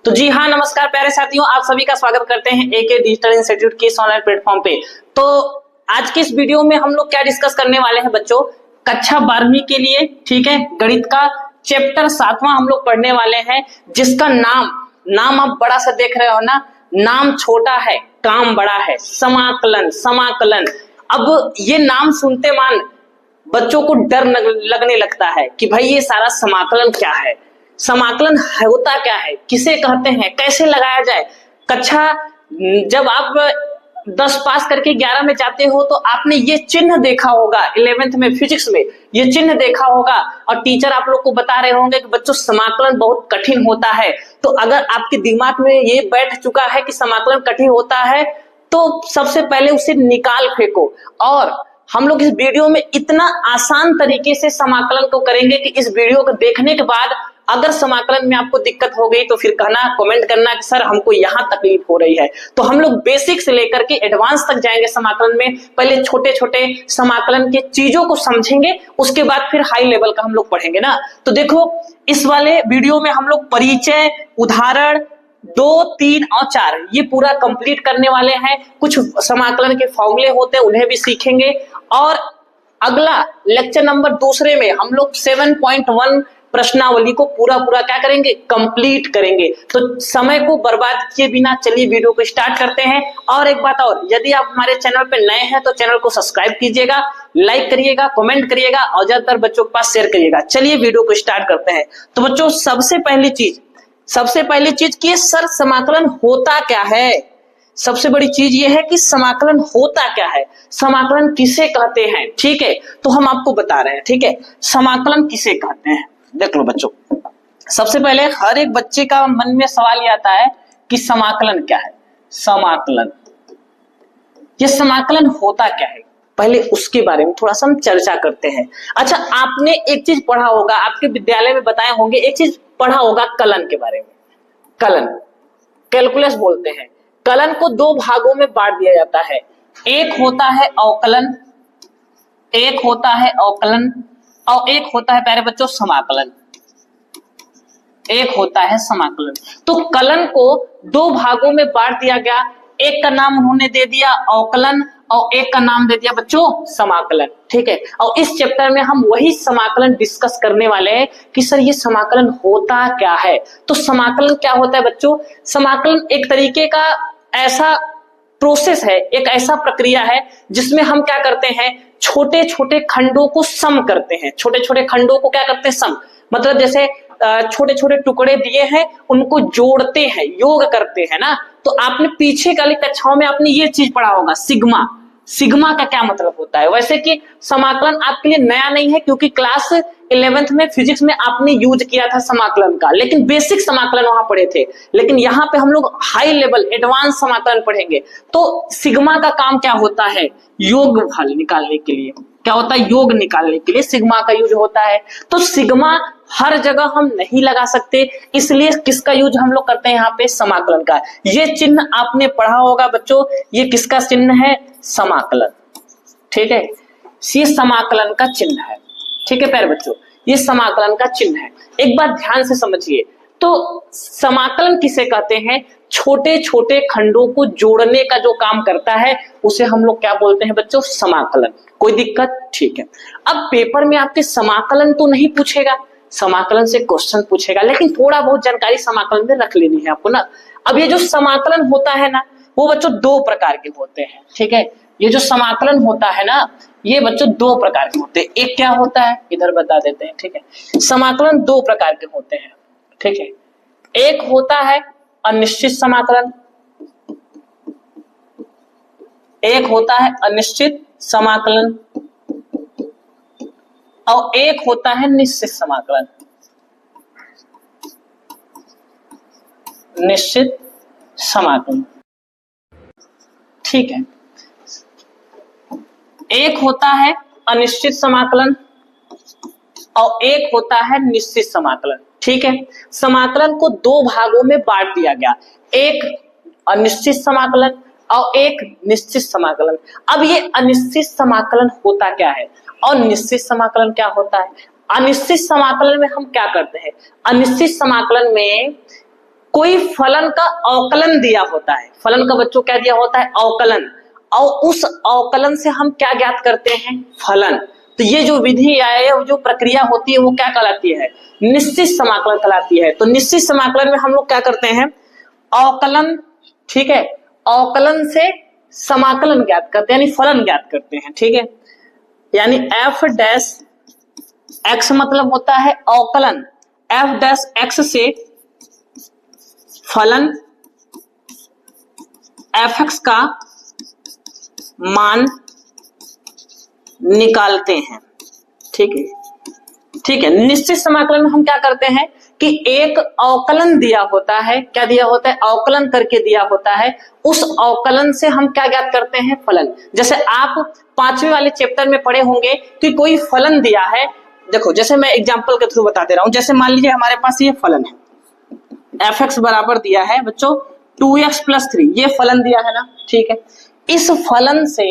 तो जी हाँ, नमस्कार प्यारे साथियों, आप सभी का स्वागत करते हैं एके डिजिटल इंस्टीट्यूट के इस ऑनलाइन प्लेटफॉर्म पे। तो आज के इस वीडियो में हम लोग क्या डिस्कस करने वाले हैं बच्चों, कक्षा 12वीं के लिए, ठीक है, गणित का चैप्टर 7वां हम लोग पढ़ने वाले हैं, जिसका नाम आप बड़ा सा देख रहे हो ना, नाम छोटा है काम बड़ा है, समाकलन। समाकलन, अब ये नाम सुनते मान बच्चों को डर लगने लगता है कि भाई ये सारा समाकलन क्या है, समाकलन होता क्या है, किसे कहते हैं, कैसे लगाया जाए। कक्षा जब आप 10 पास करके 11 में जाते हो तो आपने ये चिन्ह देखा होगा, 11th में फिजिक्स में ये चिन्ह देखा होगा और टीचर आप लोग को बता रहे होंगे कि बच्चों समाकलन बहुत कठिन होता है। तो अगर आपके दिमाग में ये बैठ चुका है कि समाकलन कठिन होता है तो सबसे पहले उसे निकाल फेंको। और हम लोग इस वीडियो में इतना आसान तरीके से समाकलन को करेंगे कि इस वीडियो को देखने के बाद अगर समाकलन में आपको दिक्कत हो गई तो फिर कहना, कमेंट करना कि सर हमको यहां तकलीफ हो रही है। तो हम लोग बेसिक से लेकर के एडवांस तक जाएंगे समाकलन में। पहले छोटे छोटे समाकलन के चीजों को समझेंगे, उसके बाद फिर हाई लेवल का हम लोग पढ़ेंगे ना। तो देखो, इस वाले वीडियो में हम लोग परिचय, उदाहरण 2, 3 और 4 ये पूरा कंप्लीट करने वाले हैं। कुछ समाकलन के फॉर्मूले होते हैं उन्हें भी सीखेंगे। और अगला लेक्चर नंबर दूसरे में हम लोग 7.1 प्रश्नावली को पूरा क्या करेंगे, कंप्लीट करेंगे। तो समय को बर्बाद किए बिना चलिए वीडियो को स्टार्ट करते हैं। और एक बात और, यदि आप हमारे चैनल पे नए हैं तो चैनल को सब्सक्राइब कीजिएगा, लाइक करिएगा, कमेंट करिएगा और ज्यादातर बच्चों के पास शेयर करिएगा। चलिए वीडियो को स्टार्ट करते हैं। तो बच्चों सबसे पहली चीज कि सर समाकलन होता क्या है। सबसे बड़ी चीज ये है कि समाकलन होता क्या है, समाकलन किसे कहते हैं। ठीक है, तो हम आपको बता रहे हैं, ठीक है, समाकलन किसे कहते हैं। देख लो बच्चों, सबसे पहले हर एक बच्चे का मन में सवाल ये आता है कि समाकलन क्या है। समाकलन, ये समाकलन होता क्या है, पहले उसके बारे में थोड़ा सा हम चर्चा करते हैं। अच्छा, आपने एक चीज पढ़ा होगा, आपके विद्यालय में बताए होंगे, एक चीज पढ़ा होगा कलन के बारे में। कलन, कैलकुलस बोलते हैं। कलन को 2 भागों में बांट दिया जाता है। एक होता है अवकलन, एक होता है अवकलन और एक होता है प्यारे बच्चों समाकलन। एक होता है समाकलन। तो कलन को 2 भागों में बांट दिया गया। एक का नाम उन्होंने दे दिया अवकलन और एक का नाम दे दिया बच्चों समाकलन। ठीक है, और इस चैप्टर में हम वही समाकलन डिस्कस करने वाले हैं कि सर ये समाकलन होता क्या है। तो समाकलन क्या होता है बच्चों, समाकलन एक तरीके का ऐसा प्रोसेस है, एक ऐसा प्रक्रिया है जिसमें हम क्या करते हैं, छोटे छोटे खंडों को सम करते हैं। छोटे छोटे खंडों को क्या करते हैं, सम, मतलब जैसे छोटे छोटे टुकड़े दिए हैं उनको जोड़ते हैं, योग करते हैं ना। तो आपने पीछे वाली कक्षाओं में आपने ये चीज पढ़ा होगा, सिग्मा। सिग्मा का क्या मतलब होता है। वैसे कि समाकलन आपके लिए नया नहीं है क्योंकि क्लास 11th में फिजिक्स में आपने यूज किया था समाकलन का, लेकिन बेसिक समाकलन वहां पढ़े थे। लेकिन यहाँ पे हम लोग हाई लेवल एडवांस समाकलन पढ़ेंगे। तो सिग्मा का काम क्या होता है, योग निकालने के लिए। क्या होता है, योग निकालने के लिए सिग्मा का यूज होता है। तो सिग्मा हर जगह हम नहीं लगा सकते, इसलिए किसका यूज हम लोग करते हैं यहाँ पे, समाकलन का। ये चिन्ह आपने पढ़ा होगा बच्चों, ये किसका चिन्ह है, समाकलन। ठीक है, ये समाकलन का चिन्ह है। ठीक है प्यारे बच्चों, ये समाकलन का चिन्ह है। एक बात ध्यान से समझिए, तो समाकलन किसे कहते हैं, छोटे छोटे खंडों को जोड़ने का जो काम करता है उसे हम लोग क्या बोलते हैं बच्चों, समाकलन। कोई दिक्कत, ठीक है। अब पेपर में आपके समाकलन तो नहीं पूछेगा, समाकलन से क्वेश्चन पूछेगा, लेकिन थोड़ा बहुत जानकारी समाकलन में रख लेनी है आपको ना। अब ये जो समाकलन होता है ना, वो बच्चों 2 प्रकार के होते हैं। ठीक है, ये जो समाकलन होता है ना, ये बच्चों 2 प्रकार के होते हैं। एक क्या होता है, इधर बता देते हैं। ठीक है, समाकलन 2 प्रकार के होते हैं। ठीक है, एक होता है अनिश्चित समाकलन, एक होता है अनिश्चित समाकलन और एक होता है निश्चित समाकलन। निश्चित समाकलन, ठीक है। एक होता है अनिश्चित समाकलन और एक होता है निश्चित समाकलन। ठीक है, समाकलन को 2 भागों में बांट दिया गया, एक अनिश्चित समाकलन और एक निश्चित समाकलन। अब ये अनिश्चित समाकलन होता क्या है और निश्चित समाकलन क्या होता है। अनिश्चित समाकलन में हम क्या करते हैं, अनिश्चित समाकलन में कोई फलन का अवकलन दिया होता है, फलन का बच्चों क्या दिया होता है, अवकलन, और उस अवकलन से हम क्या ज्ञात करते हैं, फलन। तो ये जो विधि है, जो प्रक्रिया होती है वो क्या कहलाती है, निश्चित समाकलन कहलाती है। तो निश्चित समाकलन में हम लोग क्या करते हैं, अवकलन, ठीक है, अवकलन से समाकलन ज्ञात करते हैं, यानी फलन ज्ञात करते हैं, ठीक है। यानी एफ डैश एक्स मतलब होता है अवकलन, एफ डैश एक्स से फलन एफ एक्स का मान निकालते हैं, ठीक है, ठीक है। निश्चित समाकलन में हम क्या करते हैं कि एक अवकलन दिया होता है, क्या दिया होता है, अवकलन करके दिया होता है, उस अवकलन से हम क्या ज्ञात करते हैं, फलन। जैसे आप 5वीं वाले चैप्टर में पढ़े होंगे कि कोई फलन दिया है, देखो जैसे मैं एग्जांपल के थ्रू बता दे रहा हूं। जैसे मान लीजिए हमारे पास ये फलन है, एफ एक्स बराबर दिया है बच्चों 2x + 3, ये फलन दिया है ना, ठीक है। इस फलन से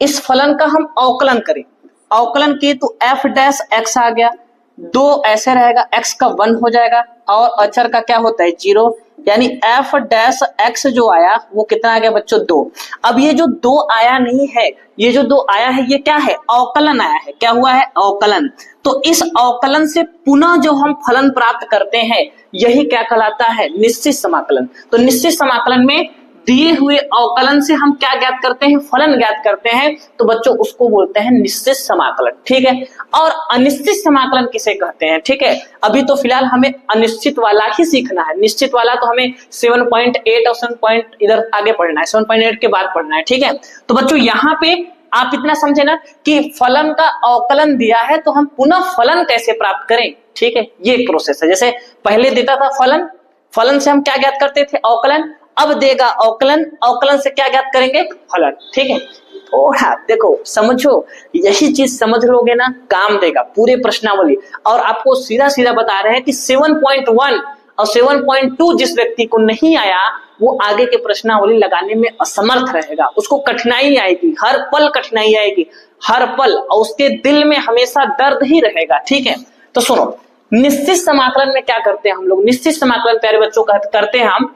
इस फलन का हम अवकलन करें, अवकलन किए तो एफ डैश एक्स आ गया, 2 ऐसे रहेगा, x का 1 हो जाएगा और अचर का क्या होता है 0, यानी एफ डैश एक्स जो आया वो कितना आ गया बच्चों 2। अब ये जो 2 आया नहीं है, ये जो 2 आया है ये क्या है, अवकलन आया है, क्या हुआ है, अवकलन। तो इस अवकलन से पुनः जो हम फलन प्राप्त करते हैं यही क्या कहलाता है, निश्चित समाकलन। तो निश्चित समाकलन में दिए हुए अवकलन से हम क्या ज्ञात करते हैं, फलन ज्ञात करते हैं, तो बच्चों उसको बोलते हैं निश्चित समाकलन, ठीक है। और अनिश्चित समाकलन किसे कहते हैं, ठीक है। अभी तो फिलहाल हमें अनिश्चित वाला ही सीखना है, निश्चित वाला तो हमें 7.8 और 7 इधर आगे पढ़ना है, 7.8 के बाद पढ़ना है, ठीक है। तो बच्चों यहाँ पे आप इतना समझे ना कि फलन का अवकलन दिया है तो हम पुनः फलन कैसे प्राप्त करें, ठीक है, ये एक प्रोसेस है। जैसे पहले देता था फलन, फलन से हम क्या ज्ञात करते थे, अवकलन, अब देगा अवकलन, अवकलन से क्या ज्ञात करेंगे, फलन, ठीक है। तो हाँ देखो समझो, यही चीज समझ लोगे ना काम देगा पूरे प्रश्नावली। और आपको सीधा सीधा बता रहे हैं कि 7.1 और 7.2 जिस व्यक्ति को नहीं आया वो आगे के प्रश्नावली लगाने में असमर्थ रहेगा, उसको कठिनाई आएगी, हर पल कठिनाई आएगी, हर पल, और उसके दिल में हमेशा दर्द ही रहेगा, ठीक है। तो सुनो, निश्चित समाकलन में क्या करते हैं हम लोग, निश्चित समाकलन प्यारे बच्चों करते हैं हम,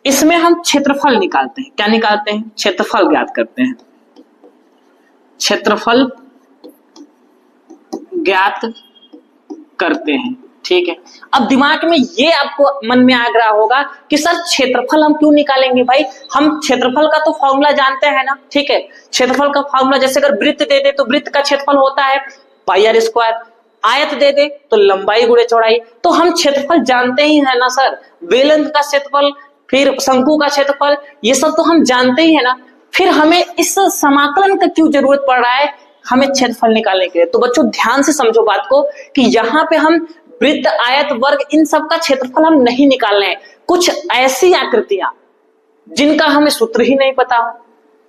इसमें हम क्षेत्रफल निकालते हैं, क्या निकालते हैं, क्षेत्रफल ज्ञात करते हैं, क्षेत्रफल ज्ञात करते हैं, ठीक है। अब दिमाग में ये आपको मन में आ रहा होगा कि सर क्षेत्रफल हम क्यों निकालेंगे, भाई हम क्षेत्रफल का तो फॉर्मूला जानते हैं ना, ठीक है। क्षेत्रफल का फॉर्मूला जैसे अगर वृत्त दे दे तो वृत्त का क्षेत्रफल होता है πr², आयत दे दे तो लंबाई गुणे चौड़ाई, तो हम क्षेत्रफल जानते ही है ना सर, बेलन का क्षेत्रफल, फिर शंकु का क्षेत्रफल, ये सब तो हम जानते ही है ना, फिर हमें इस समाकलन का क्यों जरूरत पड़ रहा है हमें क्षेत्रफल निकालने के लिए। तो बच्चों ध्यान से समझो बात को कि यहाँ पे हम वृत्त, आयत, वर्ग, इन सब का क्षेत्रफल हम नहीं निकालने हैं। कुछ ऐसी आकृतियां जिनका हमें सूत्र ही नहीं पता हो,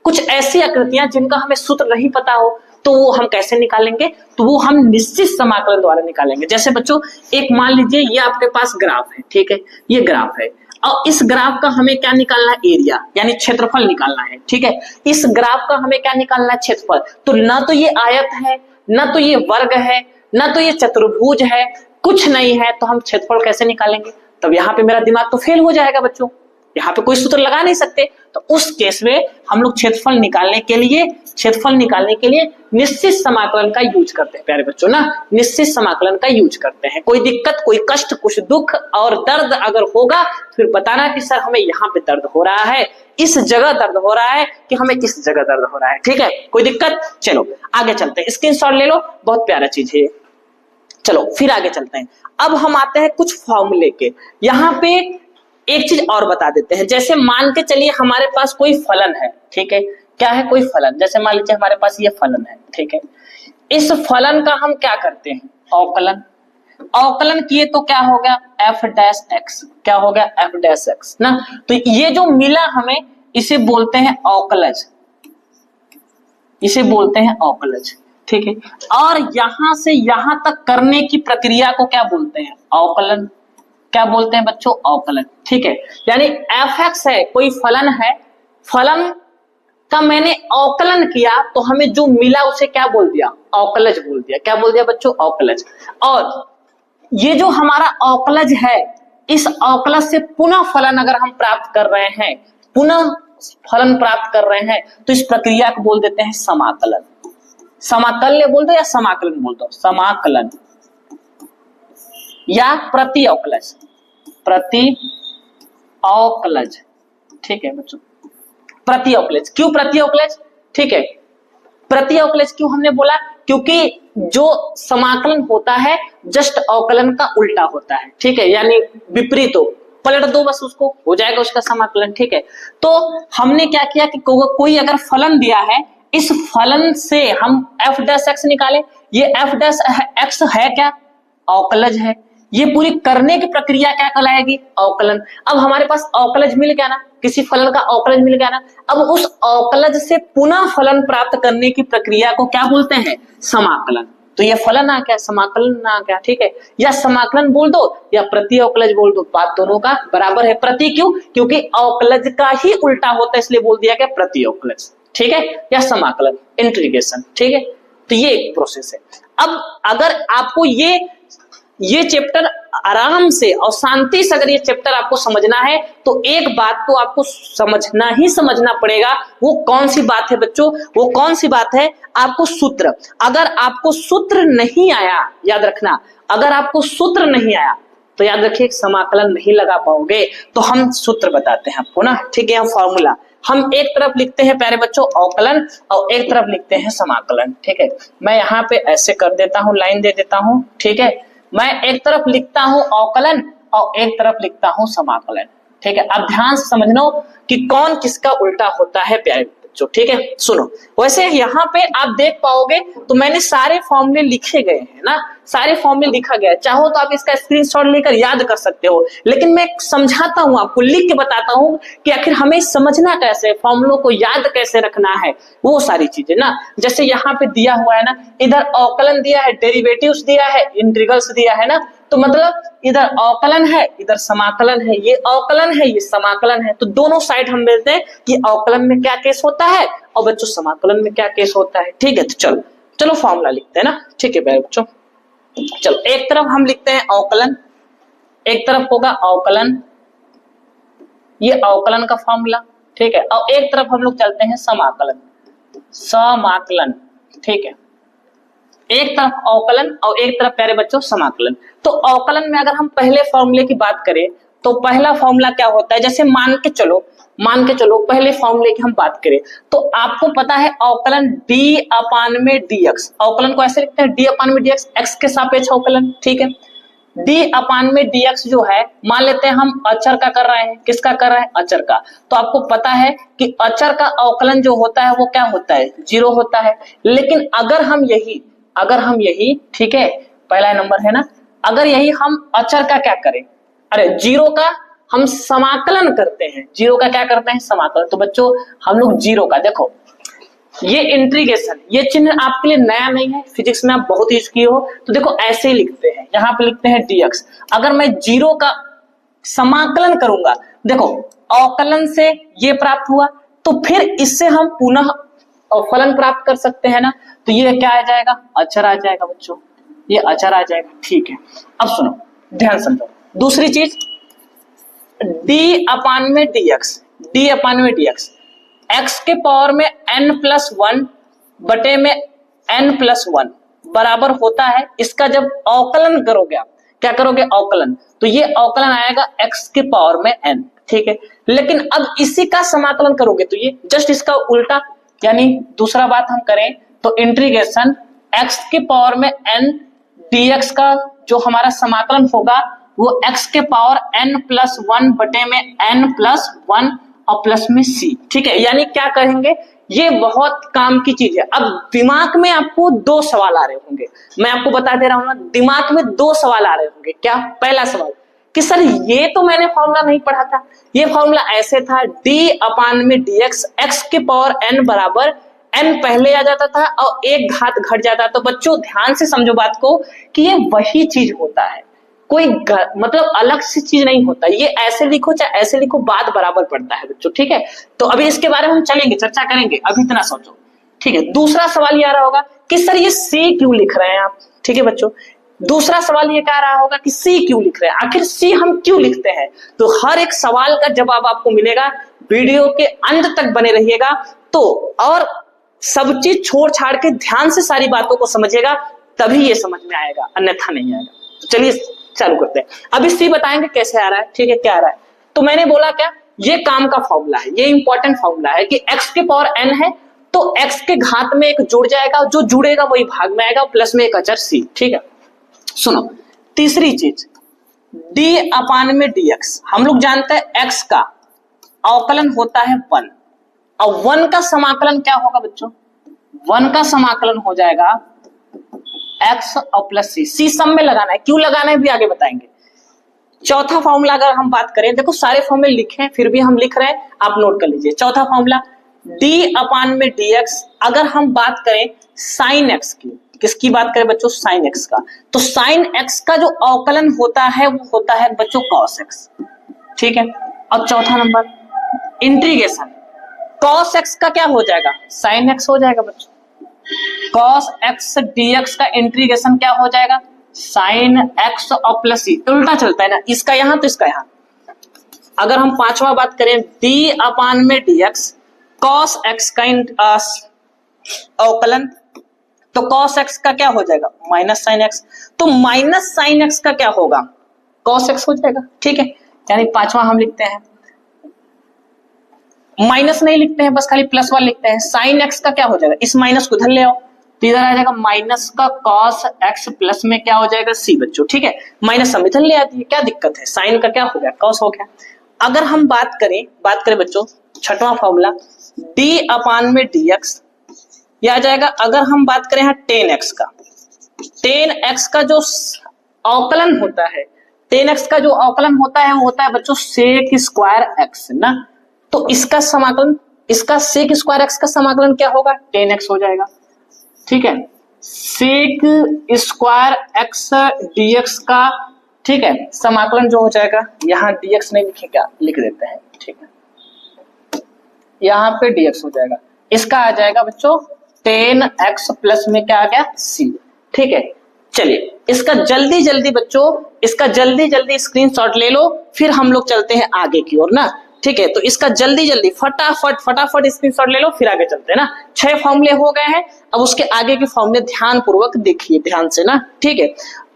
कुछ ऐसी आकृतियां जिनका हमें सूत्र नहीं पता हो, तो वो हम कैसे निकालेंगे, तो वो हम निश्चित समाकलन द्वारा निकालेंगे। जैसे बच्चों एक मान लीजिए ये आपके पास ग्राफ है, ठीक है, ये ग्राफ है, और इस ग्राफ का हमें क्या निकालना है, एरिया यानी क्षेत्रफल निकालना है, ठीक है। इस ग्राफ का हमें क्या निकालना है, क्षेत्रफल। तो ना तो ये आयत है, ना तो ये वर्ग है, ना तो ये चतुर्भुज है, कुछ नहीं है, तो हम क्षेत्रफल कैसे निकालेंगे। तब यहाँ पे मेरा दिमाग तो फेल हो जाएगा बच्चों, यहाँ पे कोई सूत्र लगा नहीं सकते। तो उस केस में हम लोग क्षेत्रफल निकालने के लिए निश्चित समाकलन का यूज करते हैं प्यारे बच्चों ना, निश्चित समाकलन का यूज करते हैं। कोई दिक्कत, कोई कष्ट, कुछ दुख और दर्द अगर होगा फिर बताना कि सर हमें यहाँ पे दर्द हो रहा है, इस जगह दर्द हो रहा है, कि हमें किस जगह दर्द हो रहा है, ठीक है। कोई दिक्कत, चलो आगे चलते हैं, स्क्रीनशॉट ले लो, बहुत प्यारा चीज है। चलो फिर आगे चलते हैं। अब हम आते हैं कुछ फॉर्मूले के। यहाँ पे एक चीज और बता देते हैं, जैसे मान के चलिए हमारे पास कोई फलन है, ठीक है, क्या है, कोई फलन, जैसे मान लीजिए हमारे पास ये फलन है, ठीक है। इस फलन का हम क्या करते हैं, अवकलन, अवकलन किए तो क्या हो गया, एफ डैश एक्स, क्या हो गया, एफ डैश एक्स ना। तो ये जो मिला हमें इसे बोलते हैं अवकलज, इसे बोलते हैं अवकलज, ठीक है। और यहां से यहां तक करने की प्रक्रिया को क्या बोलते हैं, अवकलन, क्या बोलते हैं बच्चों, अवकलन, ठीक है। यानी एफ एक्स है, कोई फलन है, फलन का मैंने अवकलन किया तो हमें जो मिला उसे क्या बोल दिया, अवकलज बोल दिया, क्या बोल दिया बच्चों, अवकलज। और ये जो हमारा अवकलज है इस अवकलज से पुनः फलन अगर हम प्राप्त कर रहे हैं, पुनः फलन प्राप्त कर रहे हैं, तो इस प्रक्रिया को बोल देते हैं समाकलन। समाकल्य बोल दो या समाकलन बोल दो, समाकलन या प्रति अवकलज, प्रति अवकलज। ठीक है बच्चों, प्रति अवकलज। क्यों प्रति अवकलज? ठीक है, प्रति अवकलज क्यों हमने बोला? क्योंकि जो समाकलन होता है जस्ट अवकलन का उल्टा होता है। ठीक है, यानी विपरीत हो, पलट दो बस उसको, हो जाएगा उसका समाकलन। ठीक है, तो हमने क्या किया कि कोई अगर फलन दिया है, इस फलन से हम f डैश x निकाले। ये f डैश x है क्या? अवकलज है। ये पूरी करने की प्रक्रिया क्या कहलाएगी? अवकलन। अब हमारे पास अवकलज मिल गया ना, किसी फलन का अवकलज मिल गया ना, अब उस अवकलज से पुनः फलन प्राप्त करने की प्रक्रिया को क्या बोलते हैं? समाकलन। तो ये फलन आ गया, समाकलन आ गया। ठीक है, या समाकलन बोल दो या प्रति अवकलज बोल दो, बात दोनों का बराबर है। प्रति क्यों? क्योंकि अवकलज का ही उल्टा होता है, इसलिए बोल दिया गया प्रति अवकलज। ठीक है, या समाकलन, इंटीग्रेशन। ठीक है, तो ये एक प्रोसेस है। अब अगर आपको ये चैप्टर आराम से और शांति से अगर ये चैप्टर आपको समझना है, तो एक बात तो आपको समझना पड़ेगा। वो कौन सी बात है बच्चों? वो कौन सी बात है? आपको सूत्र। अगर आपको सूत्र नहीं आया, याद रखना, अगर आपको सूत्र नहीं आया तो याद रखिए समाकलन नहीं लगा पाओगे। तो हम सूत्र बताते हैं आपको ना। ठीक है, हम फॉर्मूला हम एक तरफ लिखते हैं प्यारे बच्चों अवकलन, और एक तरफ लिखते हैं समाकलन। ठीक है, मैं यहाँ पे ऐसे कर देता हूँ, लाइन दे देता हूँ। ठीक है, मैं एक तरफ लिखता हूं अवकलन और एक तरफ लिखता हूं समाकलन। ठीक है, अब ध्यान से समझना कि कौन किसका उल्टा होता है प्यारे बच्चों। ठीक है, सुनो, वैसे यहाँ पे आप देख पाओगे तो मैंने सारे फॉर्मूले लिखे गए हैं ना, सारे फॉर्मूले लिखा गया है। चाहो तो आप इसका स्क्रीनशॉट लेकर याद कर सकते हो, लेकिन मैं समझाता हूँ आपको, लिख के बताता हूँ कि आखिर हमें समझना कैसे, फॉर्मूलों को याद कैसे रखना है, वो सारी चीजें ना। जैसे यहाँ पे दिया हुआ है ना, इधर अवकलन दिया है, डेरिवेटिव्स दिया है, इंटीग्रल्स दिया है ना, तो मतलब इधर अवकलन है, इधर समाकलन है, ये अवकलन है, ये समाकलन है। तो दोनों साइड हम बोलते हैं कि अवकलन में क्या केस होता है और बच्चों समाकलन में क्या केस होता है। ठीक है, तो चलो फॉर्मूला लिखते हैं ना। ठीक है बच्चों, चलो एक तरफ हम लिखते हैं अवकलन, एक तरफ होगा अवकलन, ये अवकलन का फॉर्मूला। ठीक है, और एक तरफ हम लोग चलते हैं समाकलन, समाकलन। ठीक है, एक तरफ अवकलन और एक तरफ प्यारे बच्चों समाकलन। तो अवकलन में अगर हम पहले फॉर्मूले की बात करें तो पहला फॉर्मूला क्या होता है? जैसे मान के चलो पहले फॉर्मूले की हम बात करें तो आपको पता है अवकलन d अपान में dx, अवकलन को ऐसे लिखते हैं d अपान में dx, x के सापेक्ष अवकलन। ठीक है, d अपान में dx जो है, मान लेते हैं हम अचर का कर रहे हैं। किसका कर रहे हैं? अचर का। तो आपको पता है कि अचर का अवकलन जो होता है वो क्या होता है? 0 होता है। लेकिन अगर हम यही ठीक है, पहला नंबर है ना, अगर यही हम अचर का क्या करें, अरे 0 का हम समाकलन करते हैं, 0 का क्या करते हैं? समाकलन। तो बच्चों हम लोग 0 का, देखो ये इंटीग्रेशन, ये चिन्ह आपके लिए नया नहीं है, फिजिक्स में आप बहुत यूज किए हो। तो देखो ऐसे ही लिखते हैं, यहाँ पे लिखते हैं dx। अगर मैं 0 का समाकलन करूंगा, देखो अवकलन से ये प्राप्त हुआ, तो फिर इससे हम पुनः फलन प्राप्त कर सकते हैं ना। तो ये क्या आ जाएगा? अचर आ जाएगा बच्चों, ये अचर आ जाएगा। ठीक है, अब सुनो, ध्यान समझो। दूसरी चीज d अपान में dx, d अपान में dx, x के पावर में n+1 बटे में n+1 बराबर होता है। इसका जब अवकलन करोगे, आप क्या करोगे? अवकलन, तो ये अवकलन आएगा x के पावर में n। ठीक है, लेकिन अब इसी का समाकलन करोगे तो ये जस्ट इसका उल्टा, यानी दूसरा बात हम करें तो इंटीग्रेशन x के पावर में n dx का जो हमारा समाकलन होगा वो x के पावर n+1 बटे में n+1 और प्लस में c। ठीक है, यानी क्या करेंगे, ये बहुत काम की चीज है। अब दिमाग में आपको 2 सवाल आ रहे होंगे, मैं आपको बता दे रहा हूं ना, दिमाग में 2 सवाल आ रहे होंगे। क्या? पहला सवाल कि सर ये तो मैंने फॉर्मूला नहीं पढ़ा था, ये फॉर्मूला ऐसे था d अपान में dx, x के पावर n बराबर n पहले आ जाता था और एक घात घट जाता। तो बच्चों ध्यान से समझो बात को कि ये वही चीज होता है, कोई मतलब अलग सी चीज नहीं होता। ये ऐसे लिखो चाहे ऐसे लिखो, बात बराबर पड़ता है बच्चों। ठीक है, तो अभी इसके बारे में हम चलेंगे, चर्चा करेंगे, अभी इतना सोचो। ठीक है, दूसरा सवाल ये आ रहा होगा कि सर ये c क्यों लिख रहे हैं आप? ठीक है बच्चों, दूसरा सवाल ये कह रहा होगा कि सी क्यों लिख रहे हैं, आखिर सी हम क्यों लिखते हैं। तो हर एक सवाल का जवाब आपको मिलेगा, वीडियो के अंत तक बने रहिएगा। तो और सब चीज छोड़ छाड़ के ध्यान से सारी बातों को समझिएगा, तभी ये समझ में आएगा, अन्यथा नहीं आएगा। तो चलिए चालू करते हैं। अभी सी बताएंगे कैसे आ रहा है, ठीक है, क्या आ रहा है। तो मैंने बोला क्या, ये काम का फॉर्मूला है, ये इंपॉर्टेंट फॉर्मूला है कि x की पावर n है तो x के घात में एक जुड़ जाएगा, जो जुड़ेगा वही भाग में आएगा, प्लस में एक अचर c, ठीक है। सुनो तीसरी चीज, d अपान में dx, हम लोग जानते हैं x का अवकलन होता है 1, और 1 का समाकलन क्या होगा बच्चों, 1 का समाकलन हो जाएगा x और प्लस c सब में लगाना है, क्यों लगाना है भी आगे बताएंगे। चौथा फॉर्मूला अगर हम बात करें, देखो सारे फॉर्मूले लिखे हैं फिर भी हम लिख रहे हैं, आप नोट कर लीजिए। चौथा फॉर्मूला d अपान में dx, अगर हम बात करें साइन x की, किसकी बात करें बच्चों, साइन x का, तो साइन x का जो अवकलन होता है वो होता है बच्चों cos x, ठीक है। और चौथा नंबर इंटीग्रेशन, cos x का क्या हो जाएगा, साइन x हो जाएगा बच्चों। cos x dx का इंटीग्रेशन क्या हो जाएगा, साइन x और प्लस c, उल्टा चलता है ना, इसका यहां तो इसका यहां। अगर हम पांचवा बात करें d अपान में dx, cos x का अवकलन, तो cos x का क्या हो जाएगा, माइनस साइन x, तो माइनस साइन x का क्या होगा, cos x हो जाएगा, ठीक है। यानी पांचवा हम लिखते हैं, माइनस नहीं लिखते हैं, बस खाली प्लस वाला लिखते हैं। साइन x का क्या हो जाएगा, इस माइनस को इधर ले आओ तो इधर आ जाएगा माइनस का cos x, प्लस में क्या हो जाएगा c बच्चों, ठीक है। माइनस हम इधर ले आती है, क्या दिक्कत है, साइन का क्या हो गया, cos हो गया। अगर हम बात करें बच्चों छठवां फॉर्मूला d अपान में dx, यह आ जाएगा। अगर हम बात करें यहाँ tan x का, tan x का जो अवकलन होता है, tan x का जो अवकलन होता है वो होता है बच्चों sec स्क्वायर x ना, तो इसका समाकलन, इसका sec स्क्वायर x का समाकलन क्या होगा, tan x हो जाएगा, ठीक है। sec स्क्वायर x dx का, ठीक है, समाकलन जो हो जाएगा, यहाँ dx नहीं लिखेगा, लिख देते हैं, ठीक है, यहाँ पे dx हो जाएगा, इसका आ जाएगा बच्चों tan x, प्लस में क्या आ गया c, ठीक है। चलिए इसका जल्दी जल्दी बच्चों, इसका जल्दी जल्दी स्क्रीनशॉट ले लो, फिर हम लोग चलते हैं आगे की ओर ना, ठीक है। तो इसका जल्दी जल्दी फटाफट स्क्रीनशॉट ले लो, फिर आगे चलते हैं ना। 6 फॉर्मूले हो गए हैं, अब उसके आगे के फॉर्मूले ध्यान पूर्वक देखिए, ध्यान से ना, ठीक है।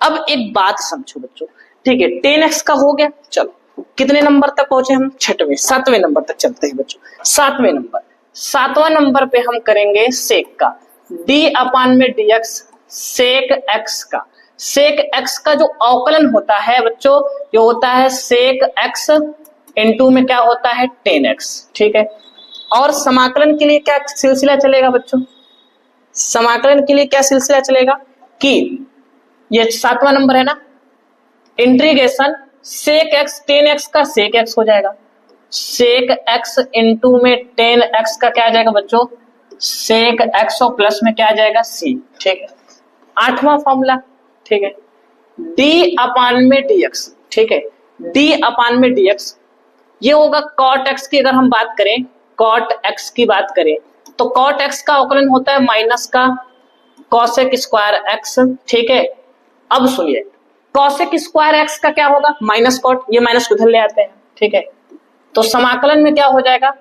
अब एक बात समझो बच्चों, ठीक है, tan x का हो गया, चलो कितने नंबर तक पहुंचे हम, 7वें नंबर तक चलते हैं बच्चों। 7वां नंबर पे हम करेंगे सेक का, d अपान में dx, सेक x का, सेक x का जो अवकलन होता है बच्चों, ये होता है सेक x इनटू में क्या होता है tan x, ठीक है। और समाकलन के लिए क्या सिलसिला चलेगा बच्चों, समाकलन के लिए क्या सिलसिला चलेगा कि ये 7वां नंबर है ना, integration sec x, tan x का सेक x हो जाएगा, सेक x इनटू में tan x का क्या आ जाएगा बच्चों, सेक x और प्लस में क्या आ जाएगा c, ठीक है। 8वां फॉर्मूला, ठीक है, d अपान में dx, ठीक है, d अपान में dx, ये होगा cot x की, अगर हम बात करें cot x की बात करें तो cot x का अवकलन होता है माइनस का cosec स्क्वायर x, ठीक है। अब सुनिए cosec स्क्वायर x का क्या होगा, माइनस cot, ये माइनस को इधर ले आते हैं, ठीक है। तो समाकलन में क्या हो जाएगा,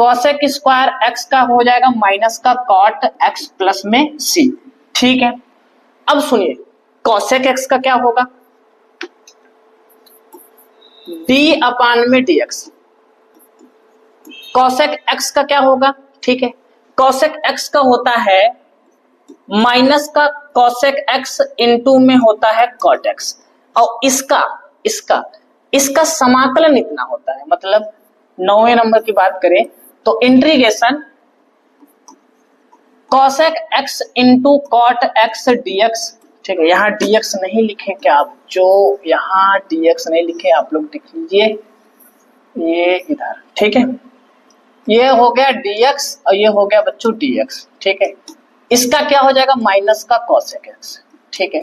cosec स्क्वायर x का हो जाएगा माइनस का cot x प्लस में c, ठीक है। अब सुनिए cosec x का क्या होगा, d अपान में dx, cosec x का क्या होगा, ठीक है, cosec x का होता है माइनस का cosec x इनटू में होता है cot x, और इसका समाकलन इतना होता है, मतलब 9वें नंबर की बात करें तो integration cosec x into cot x dx, ठीक है। यहाँ dx नहीं लिखे क्या आप, जो यहाँ dx नहीं लिखे आप लोग लिख लीजिए, ये इधर, ठीक है। ये हो गया dx और ये हो गया बच्चों dx, ठीक है। इसका क्या हो जाएगा, माइनस का cosec x, ठीक है,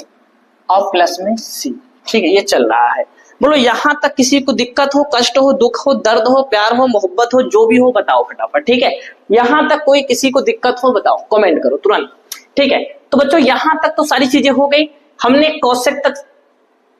और प्लस में c, ठीक है। ये चल रहा है, बोलो यहाँ तक किसी को दिक्कत हो, कष्ट हो, दुख हो, दर्द हो, प्यार हो, मोहब्बत हो, जो भी हो बताओ फटाफट, ठीक है। यहाँ तक कोई किसी को दिक्कत हो बताओ, कमेंट करो तुरंत, ठीक है। तो बच्चों यहां तक तो सारी चीजें हो गई, हमने कोसेक तक,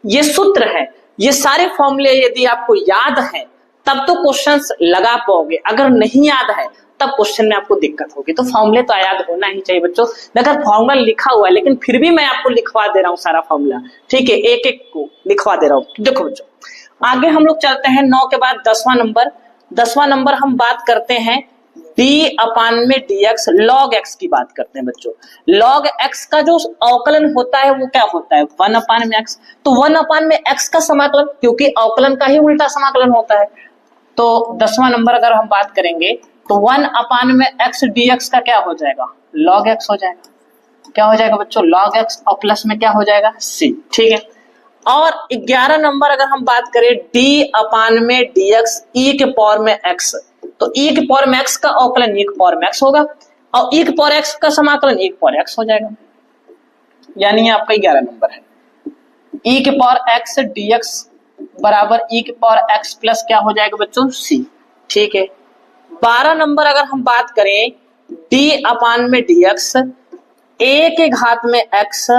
ये सूत्र है, ये सारे फॉर्मूले यदि आपको याद है तब तो क्वेश्चंस लगा पाओगे, अगर नहीं याद है तब क्वेश्चन में आपको दिक्कत होगी। तो फॉर्मूले तो याद होना ही चाहिए बच्चों। अगर फॉर्मूला लिखा हुआ है लेकिन फिर भी मैं आपको लिखवा दे रहा हूँ सारा फॉर्मूला, ठीक है, एक एक को लिखवा दे रहा हूँ। देखो बच्चों आगे हम लोग चलते हैं 9 के बाद 10वां नंबर। 10वां नंबर हम बात करते हैं डी अपान में dx log x की बात करते हैं बच्चों। log x का जो अवकलन होता है वो क्या होता है 1 अपान में x। तो 1 अपान में x का समाकलन, क्योंकि अवकलन का ही उल्टा समाकलन होता है। तो 10वां नंबर अगर हम बात करेंगे तो 1 अपान में x dx का क्या हो जाएगा log x हो जाएगा। क्या हो जाएगा बच्चों log x, और प्लस में क्या हो जाएगा c, ठीक है। और 11 नंबर अगर हम बात करें d अपान में dx e के पावर में x, तो e के पावर में x का अवकलन e के पावर में x होगा, और e के पावर x का समाकलन e के पावर x हो जाएगा, यानी ये आपका 11 नंबर है। e के पावर x dx बराबर e के पावर x प्लस क्या हो जाएगा बच्चों c, ठीक है। 12 नंबर अगर हम बात करें d अपान में dx a के घात में x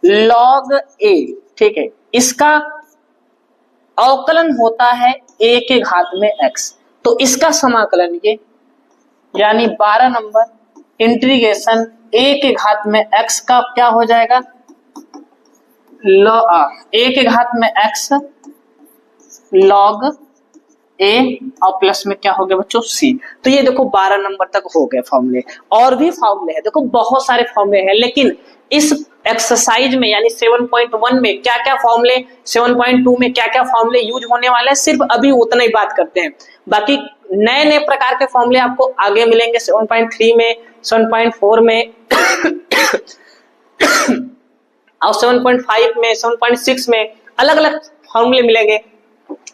log a, ठीक है, इसका अवकलन होता है a के घात में x, तो इसका समाकलन ये, यानी 12 नंबर इंटीग्रेशन a के घात में x का क्या हो जाएगा a के घात में x log a, और प्लस में क्या हो गया बच्चों c। तो ये देखो 12 नंबर तक हो गए फॉर्मूले। और भी फॉर्मूले हैं, देखो बहुत सारे फॉर्मूले हैं, लेकिन इस एक्सरसाइज में यानी 7.1 में क्या क्या फॉर्मूले, 7.2 में क्या क्या फॉर्मूले यूज होने वाले हैं, सिर्फ अभी उतना ही बात करते हैं। बाकी नए नए प्रकार के फॉर्मूले आपको आगे मिलेंगे 7.3 में, 7.4 में और 7.5 में, 7.6 में अलग अलग फॉर्मूले मिलेंगे।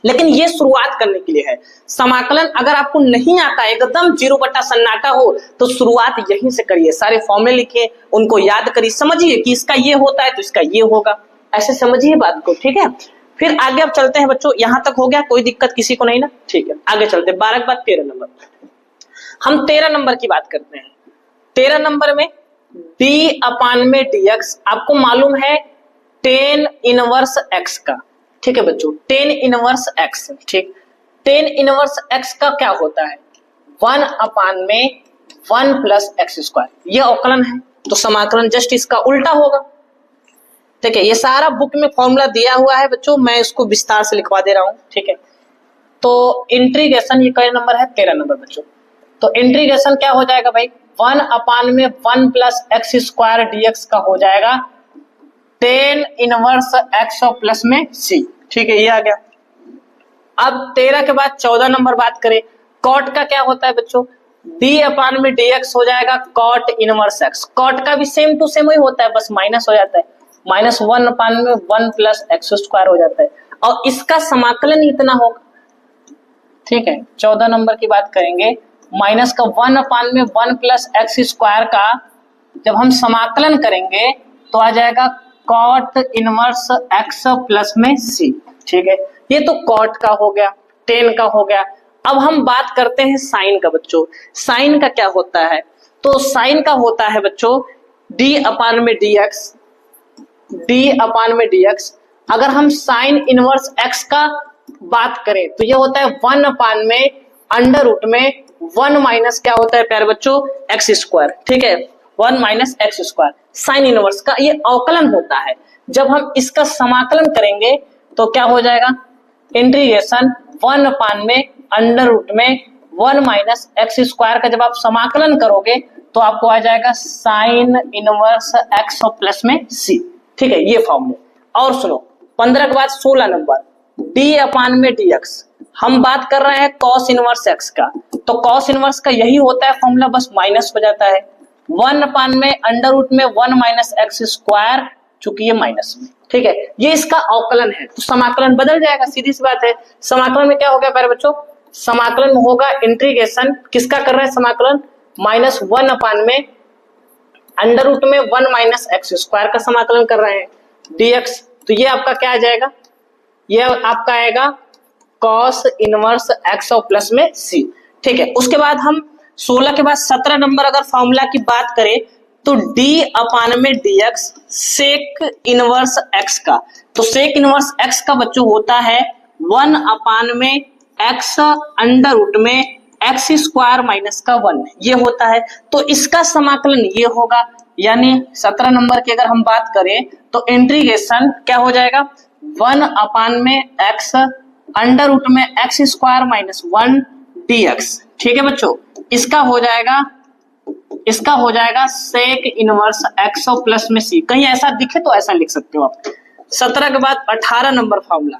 लेकिन ये शुरुआत करने के लिए है। समाकलन अगर आपको नहीं आता, एकदम 0 बटा सन्नाटा हो, तो शुरुआत यहीं से करिए, सारे फॉर्मूले लिखिए, उनको याद करिए, समझिए कि इसका ये होता है तो इसका ये होगा, ऐसे समझिए बात को, ठीक है। फिर आगे अब चलते हैं बच्चों, यहां तक हो गया, कोई दिक्कत किसी को नहीं ना, ठीक है। आगे चलते हैं 12 के बाद 13 नंबर, हम 13 नंबर की बात करते हैं। 13 नंबर में d अपान में dx आपको मालूम है tan इनवर्स x का, ठीक है बच्चों, tan इनवर्स x, ठीक। tan इनवर्स x का क्या होता है 1 अपान में 1 प्लस एक्स स्क्वायर, ये अवकलन है, तो समाकलन जस्ट इसका उल्टा होगा, ठीक है। ये सारा बुक में फॉर्मूला दिया हुआ है बच्चों, मैं इसको विस्तार से लिखवा दे रहा हूं, ठीक है। तो इंटीग्रेशन, ये कई नंबर है 13 नंबर बच्चों। तो इंटीग्रेशन क्या हो जाएगा भाई 1 अपान में 1 प्लस एक्स स्क्वायर dx का हो जाएगा tan इनवर्स x और प्लस में c, ठीक है, ये आ गया। अब 13 के बाद 14 नंबर बात करें, कॉट का क्या होता है बच्चों d अपान में dx हो जाएगा कॉट इनवर्स x। कॉट का भी सेम टू सेम ही होता है, बस माइनस हो जाता है, माइनस 1 अपान में 1 प्लस एक्स स्क्वायर हो जाता है, और इसका समाकलन इतना होगा, ठीक है। 14 नंबर की बात करेंगे, माइनस का 1 अपान में 1 प्लस एक्स स्क्वायर का जब हम समाकलन करेंगे तो आ जाएगा कॉट इनवर्स x प्लस में c, ठीक है। ये तो कॉट का हो गया, tan का हो गया। अब हम बात करते हैं साइन का बच्चों। साइन का क्या होता है, तो साइन का होता है बच्चों d अपान में dx, d अपान में dx। अगर हम साइन इनवर्स x का बात करें तो ये होता है 1 अपान में अंडर रूट में 1 माइनस क्या होता है प्यारे बच्चों एक्स स्क्वायर, ठीक है, 1 minus x square. Sine inverse का ये अवकलन होता है। जब हम इसका समाकलन करेंगे तो क्या हो जाएगा इंटीग्रेशन 1 अपान में अंडर रूट में 1 माइनस एक्स स्क्वायर का जब आप समाकलन करोगे तो आपको आ जाएगा साइन इनवर्स एक्स और प्लस में c, ठीक है, ये फॉर्मूले। और सुनो 15 के बाद 16 नंबर d अपान में dx, हम बात कर रहे हैं cos इनवर्स x का, तो cos इनवर्स का यही होता है फॉर्मूला, बस माइनस हो जाता है 1 अपान में अंडर रूट में 1 माइनस एक्स स्क्वायर, चूंकि ये माइनस में, ठीक है, ये इसका अवकलन है, तो समाकलन बदल जाएगा, सीधी सी बात है। समाकलन में क्या हो गया प्यारे बच्चों, समाकलन होगा इंटीग्रेशन, किसका कर रहे हैं समाकलन, माइनस 1 अपान में अंडर रूट में 1 माइनस एक्स स्क्वायर का समाकलन कर रहे हैं dx, तो ये आपका क्या आ जाएगा, ये आपका आएगा cos इनवर्स x और प्लस में c, ठीक है। उसके बाद हम 16 के बाद 17 नंबर अगर फॉर्मूला की बात करें तो डी अपान में dx सेक इनवर्स x का, तो सेक इनवर्स x का बच्चों होता है 1 अपान में x अंडर रूट में x स्क्वायर माइनस का 1, ये होता है। तो इसका समाकलन ये होगा, यानी 17 नंबर की अगर हम बात करें तो इंटीग्रेशन क्या हो जाएगा 1 अपान में x अंडर रूट में x स्क्वायर माइनस 1 dx। ठीक है बच्चों, इसका हो जाएगा सेक इनवर्स x और प्लस में c। कहीं ऐसा दिखे तो ऐसा लिख सकते हो आप। 17 के बाद 18 नंबर फॉर्मूला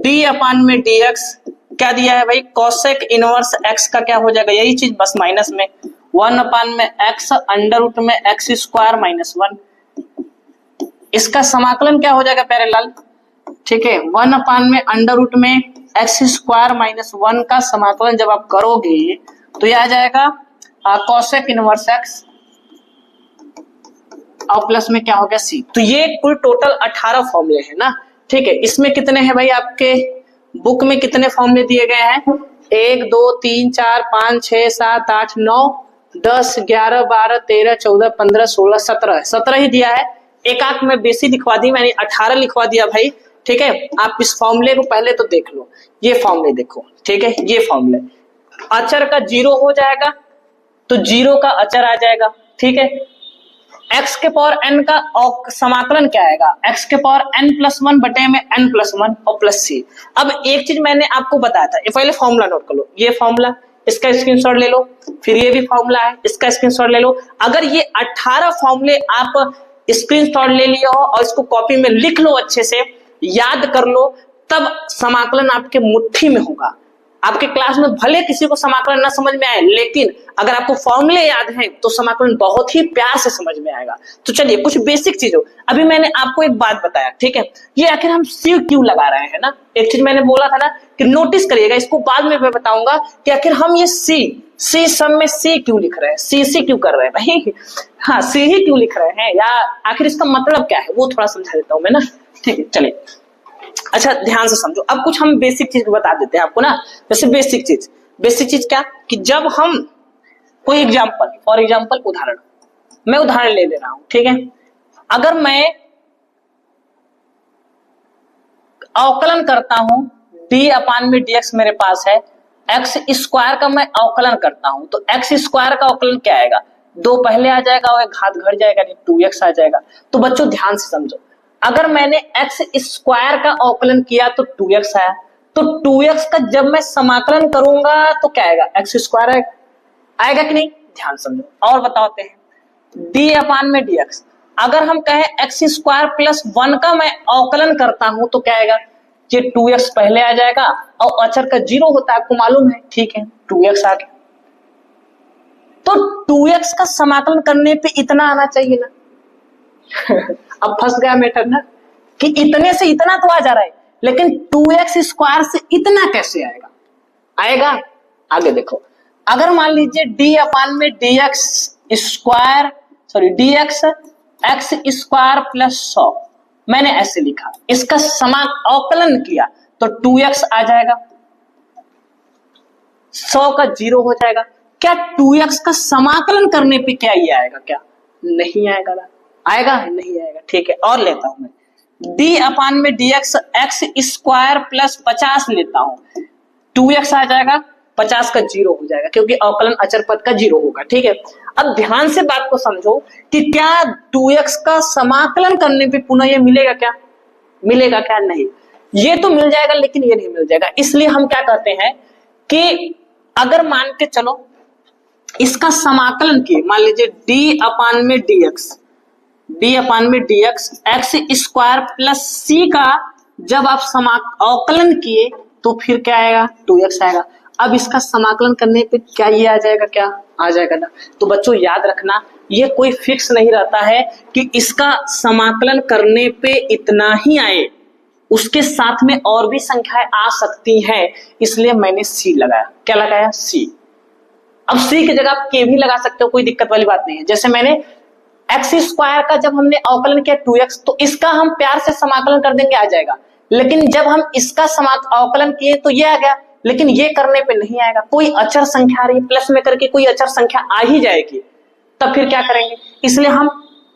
d अपान में dx क्या दिया है भाई, कोसेक इनवर्स x का क्या हो जाएगा, यही चीज बस माइनस में 1 अपान में x अंडर रूट में x स्क्वायर माइनस 1। इसका समाकलन क्या हो जाएगा पैरेलल, ठीक है 1 अपान में अंडर रूट में x स्क्वायर माइनस 1 का समाकलन जब आप करोगे तो यह आ जाएगा कोसेक इनवर्स x और प्लस में क्या हो गया c। तो ये कुल टोटल 18 फॉर्मूले हैं ना। ठीक है, इसमें कितने हैं भाई, आपके बुक में कितने फॉर्मूले दिए गए हैं, 1 2 3 4 5 6 7 8 9 10 11 12 13 14 15 16 17 ही दिया है। एक आंख में बेसी लिखवा दी मैंने, 18 लिखवा दिया भाई। ठीक है, आप इस फॉर्मूले को पहले तो देख लो, ये फॉर्मूले देखो। ठीक है, ये फॉर्मूले अचर का 0 हो जाएगा तो 0 का अचर आ जाएगा। ठीक है, x के पावर n का समाकलन क्या आएगा, x के पावर n+1 बटे में n+1 और प्लस c। अब एक चीज मैंने आपको बताया था, ये पहले फॉर्मूला नोट कर लो, ये फॉर्मूला, इसका स्क्रीनशॉट ले लो, फिर ये भी फॉर्मूला है, इसका स्क्रीनशॉट ले लो। अगर ये 18 फॉर्मूले आप स्क्रीनशॉट ले लिया हो और इसको कॉपी में लिख लो, अच्छे से याद कर लो, तब समाकलन आपके मुट्ठी में होगा। आपके क्लास में भले किसी को समाकलन ना समझ में आए, लेकिन अगर आपको फॉर्मूले याद हैं तो समाकलन बहुत ही प्यार से समझ में आएगा। तो चलिए कुछ बेसिक चीजों, अभी मैंने आपको एक बात बताया, ठीक है, ये आखिर हम सी क्यों लगा रहे हैं ना, एक चीज मैंने बोला था ना कि नोटिस करिएगा, इसको बाद में मैं बताऊंगा कि आखिर हम ये सी सब में सी क्यों लिख रहे हैं, सी क्यों कर रहे हैं भाई, हाँ सी ही क्यों लिख रहे हैं, या आखिर इसका मतलब क्या है वो थोड़ा समझा देता हूं मैं ना। ठीक है, चलिए अच्छा ध्यान से समझो। अब कुछ हम बेसिक चीज बता देते हैं आपको ना, जैसे बेसिक चीज क्या, कि जब हम कोई एग्जांपल, फॉर एग्जांपल उदाहरण, मैं उदाहरण ले रहा हूं, ठीक है, अगर मैं अवकलन करता हूं d अपान में dx मेरे पास है, x स्क्वायर का मैं अवकलन करता हूं तो x स्क्वायर का अवकलन क्या आएगा, 2 पहले आ जाएगा और एक घात घट जाएगा, 2x आ जाएगा। तो बच्चों ध्यान से समझो, अगर मैंने x स्क्वायर का अवकलन किया तो 2x आया, तो 2x का जब मैं समाकलन करूंगा तो क्या आएगा, x स्क्वायर आएगा कि नहीं, ध्यान समझो। और बताते हैं d अपान में dx, अगर हम कहें x स्क्वायर प्लस 1 का मैं अवकलन करता हूं तो क्या आएगा, ये 2x पहले आ जाएगा और अचर का 0 होता है, आपको मालूम है, ठीक है, 2x आ गया। तो 2x का समाकलन करने पे इतना आना चाहिए ना अब फंस गया मैटर ना, कि इतने से इतना तो आ जा रहा है, लेकिन 2x स्क्वायर से इतना कैसे आएगा। आगे देखो, अगर मान लीजिए d अपान में dx square, sorry dx x square plus 100 मैंने ऐसे लिखा, इसका अवकलन किया तो 2x आ जाएगा, 100 का 0 हो जाएगा। क्या 2x का समाकलन करने पे क्या ये आएगा, क्या नहीं आएगा, नहीं आएगा। ठीक है, और लेता हूं मैं d अपान में dx x स्क्वायर प्लस 50 लेता हूं, 2x आ जाएगा, 50 का 0 हो जाएगा, क्योंकि अवकलन अचर पद का 0 होगा। ठीक है, अब ध्यान से बात को समझो कि क्या 2x का समाकलन करने पे पुनः ये मिलेगा क्या, नहीं, ये तो मिल जाएगा लेकिन ये नहीं मिल जाएगा। इसलिए हम क्या कहते हैं कि अगर मान के चलो इसका समाकलन किए, मान लीजिए d अपान में dx x square plus c का जब आप अवकलन किए तो फिर क्या आएगा, 2x आएगा। अब इसका समाकलन करने पे क्या ये आ जाएगा, क्या आ जाएगा ना। तो बच्चों याद रखना, ये कोई फिक्स नहीं रहता है कि इसका समाकलन करने पे इतना ही आए, उसके साथ में और भी संख्याएं आ सकती हैं, इसलिए मैंने c लगाया। क्या लगाया, c। अब c की जगह आप k भी लगा सकते हो, कोई दिक्कत वाली बात नहीं है। जैसे मैंने x स्क्वायर का जब हमने अवकलन किया 2x, तो इसका हम प्यार से समाकलन कर देंगे, आ जाएगा। लेकिन जब हम इसका अवकलन किए तो ये आ गया, लेकिन ये करने पे नहीं आएगा, कोई अचर संख्या आ रही है, प्लस में करके कोई अचर संख्या आ ही जाएगी, तब फिर क्या करेंगे, इसलिए हम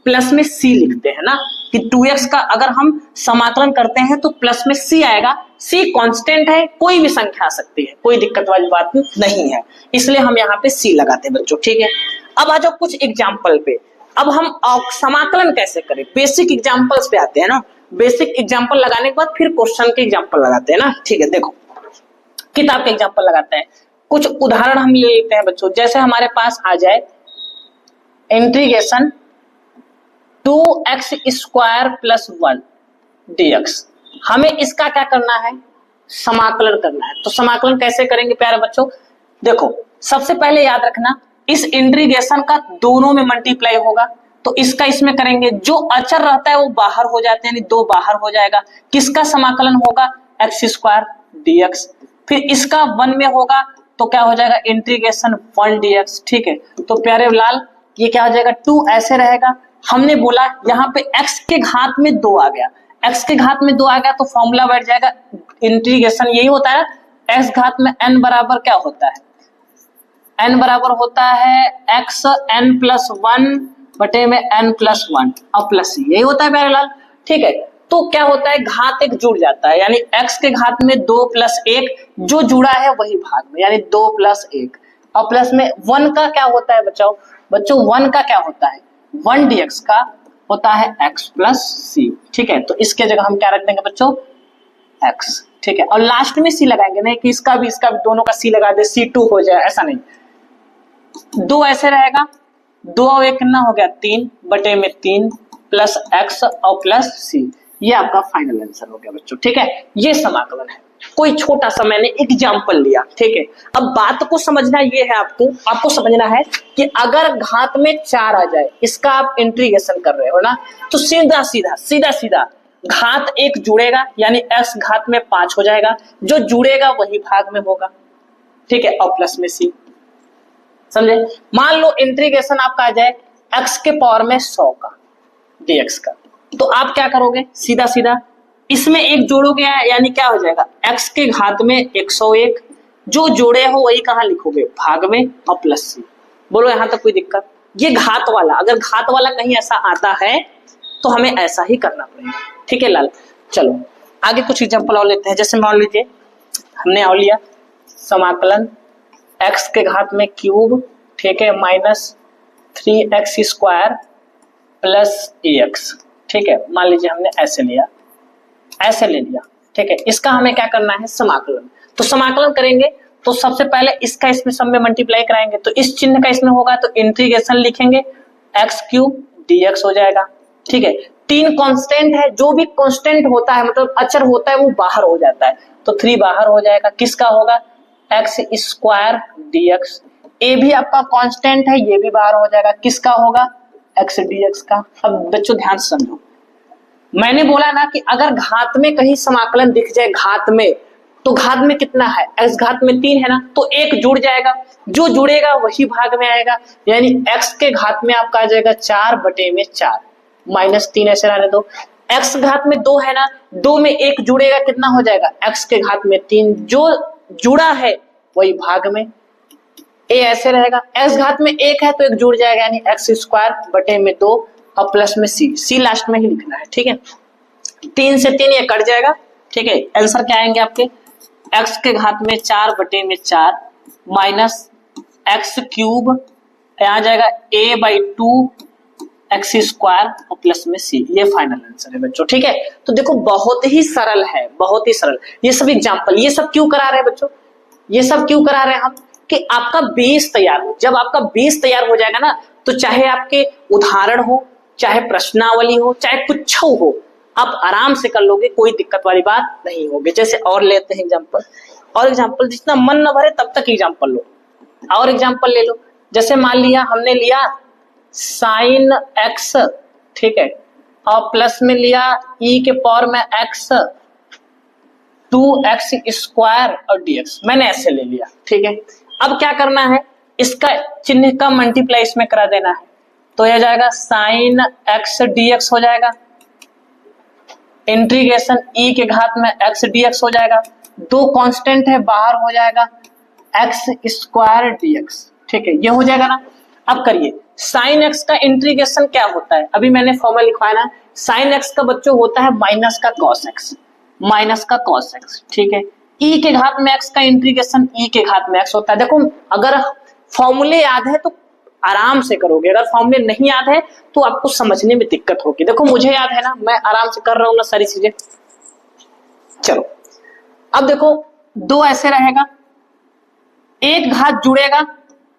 प्लस में सी लिखते हैं ना कि 2x का अगर हम समाकलन करते हैं तो प्लस में सी आएगा। सी कांस्टेंट है, कोई भी संख्या आ सकती है, कोई दिक्कत वाली बात नहीं है, इसलिए हम यहाँ पे सी लगाते हैं बच्चों। ठीक है, अब आ जाओ कुछ एग्जाम्पल पे। अब हम समाकलन कैसे करें, बेसिक एग्जाम्पल्स पे आते हैं ना। बेसिक एग्जाम्पल लगाने के बाद फिर क्वेश्चन के एग्जाम्पल लगाते हैं ना। ठीक है, देखो किताब के एग्जाम्पल लगाते हैं। कुछ उदाहरण हम ले लेते हैं बच्चों। जैसे हमारे पास आ जाए integration 2x square plus 1 dx, हमें इसका क्या करना है, समाकलन करना है। तो समाकलन कैसे करेंगे प्यारे बच्चों, देखो सबसे पहले याद रखना इस इंटीग्रेशन का दोनों में मल्टीप्लाई होगा, तो इसका इसमें करेंगे, जो अचर रहता है वो बाहर हो जाते हैं, यानी 2 बाहर हो जाएगा। किसका समाकलन होगा, x स्क्वायर dx। फिर इसका 1 में होगा तो क्या हो जाएगा, इंटीग्रेशन 1 dx। ठीक है, तो प्यारे लाल ये क्या हो जाएगा, 2 ऐसे रहेगा। हमने बोला यहाँ पे x के घात में 2 आ गया, x के घात में 2 आ गया तो फॉर्मूला बैठ जाएगा, इंटीग्रेशन यही होता है x घात में n बराबर क्या होता है, n बराबर होता है x n प्लस 1 बटे में n प्लस 1 और प्लस c, यही होता है प्यारे लाल। ठीक है, तो क्या होता है, घात एक जुड़ जाता है, यानी x के घात में 2 प्लस 1, जो जुड़ा है वही भाग में, यानी 2 प्लस 1 और प्लस में 1 का क्या होता है बच्चों, 1 का क्या होता है, 1 dx का होता है x प्लस सी। ठीक है, तो इसके जगह हम क्या रख देंगे बच्चों, x। ठीक है, और लास्ट में सी लगाएंगे, नहीं कि इसका भी दोनों का सी लगा दे, C2 हो जाए, ऐसा नहीं। 2 ऐसे रहेगा, 2 और 1 कितना हो गया, 3 बटे में 3 प्लस x और प्लस सी, ये आपका फाइनल आंसर हो गया बच्चों। ठीक है, ये समाकलन है, कोई छोटा सा मैंने एग्जाम्पल लिया। ठीक है, अब बात को समझना ये है, आपको समझना है कि अगर घात में 4 आ जाए, इसका आप इंटीग्रेशन कर रहे हो ना, तो सीधा सीधा घात 1 जुड़ेगा, यानी x घात में 5 हो जाएगा, जो जुड़ेगा वही भाग में होगा। ठीक है, और प्लस में सी, समझे। मान लो इंटीग्रेशन आपका आ जाए x के पावर में 100 का dx का, तो आप क्या करोगे, सीधा इसमें 1 जोड़ोगे, यानी क्या हो जाएगा, x के घात में 101, जो जोड़े हो वही कहाँ लिखोगे, भाग में और प्लस सी। बोलो यहां तक कोई दिक्कत, ये घात वाला, अगर घात वाला कहीं ऐसा आता है तो हमें ऐसा ही करना पड़ेगा। ठीक है लाल, चलो आगे कुछ एग्जांपल और लेते हैं। जैसे मान लीजिए हमने और लिया समाकलन x के घात में क्यूब, ठीक है, minus 3x square plus ax। ठीक है, मान लीजिए हमने ऐसे ले लिया। ठीक है, इसका हमें क्या करना है, समाकलन। तो समाकलन करेंगे तो सबसे पहले इसका इसमें सब में मल्टीप्लाई कराएंगे, तो इस चिन्ह का इसमें होगा तो इंटीग्रेशन लिखेंगे, x क्यूब dx हो जाएगा। ठीक है, 3 कांस्टेंट है, जो भी कांस्टेंट होता है मतलब अचर होता है वो बाहर हो जाता है, तो 3 बाहर हो जाएगा। किसका होगा, x स्क्वायर dx। a भी आपका कांस्टेंट है, ये भी बाहर हो जाएगा, किसका होगा, x dx का। अब बच्चों ध्यान से समझो, मैंने बोला ना कि अगर घात में कहीं समाकलन दिख जाए, घात में, तो घात में कितना है, x घात में 3 है ना, तो 1 जुड़ जाएगा, जो जुड़ेगा वही भाग में आएगा, यानी x के घात में आपका आ जाएगा 4 बटे में 4 माइनस 3 ऐसे रहने दो। x घात में 2 है ना, 2 में 1 जुड़ेगा, कितना हो जाएगा, x के घात में 3, जो जुड़ा है वही भाग में, a ऐसे रहेगा। x घात में 1 है तो 1 जुड़ जाएगा, यानी x स्क्वायर बटे में 2 और प्लस में सी लास्ट में ही लिखना है। ठीक है, 3 से 3 ये कट जाएगा। ठीक है, आंसर क्या आएंगे आपके, x के घात में 4 बटे में 4 माइनस x क्यूब, यहाँ जाएगा a/2 x स्क्वायर और प्लस में सी, ये फाइनल आंसर है बच्चों। ठीक है, तो देखो बहुत ही सरल है, बहुत ही सरल। ये सब एग्जाम्पल, ये सब क्यों करा रहे हैं बच्चों, ये सब क्यों करा रहे हैं हम, कि आपका बेस तैयार हो। जब आपका बेस तैयार हो जाएगा ना, तो चाहे आपके उदाहरण हो, चाहे प्रश्नावली हो, चाहे कुछ हो, आप आराम से कर लोगे, कोई दिक्कत वाली बात नहीं होगी। जैसे और लेते हैं एग्जाम्पल, और एग्जाम्पल जितना मन न भरे तब तक एग्जाम्पल लो, और एग्जाम्पल ले लो। जैसे मान लिया हमने लिया साइन x, ठीक है, और प्लस में लिया e के पावर में x 2x स्क्वायर और dx, मैंने ऐसे ले लिया। ठीक है, अब क्या करना है, इसका चिन्ह का मल्टीप्लाई इसमें करा देना है, तो यह जाएगा साइन x dx हो जाएगा, इंटीग्रेशन e के घात में x dx हो जाएगा, 2 कांस्टेंट है बाहर हो जाएगा, x स्क्वायर dx। ठीक है, ये हो जाएगा ना। अब करिए, साइन एक्स का इंटीग्रेशन क्या होता है, अभी मैंने फॉर्मूला लिखवाया ना, साइन एक्स का बच्चों होता है माइनस का कॉस एक्स, माइनस का कॉस एक्स, ठीक है। ई के घात में एक्स का इंटीग्रेशन ई के घात में एक्स होता है। देखो अगर फॉर्मूले याद है तो आराम से करोगे, अगर फॉर्मूले नहीं याद है तो आपको समझने में दिक्कत होगी। देखो मुझे याद है ना, मैं आराम से कर रहा हूं ना सारी चीजें। चलो अब देखो दो ऐसे रहेगा, एक घात जुड़ेगा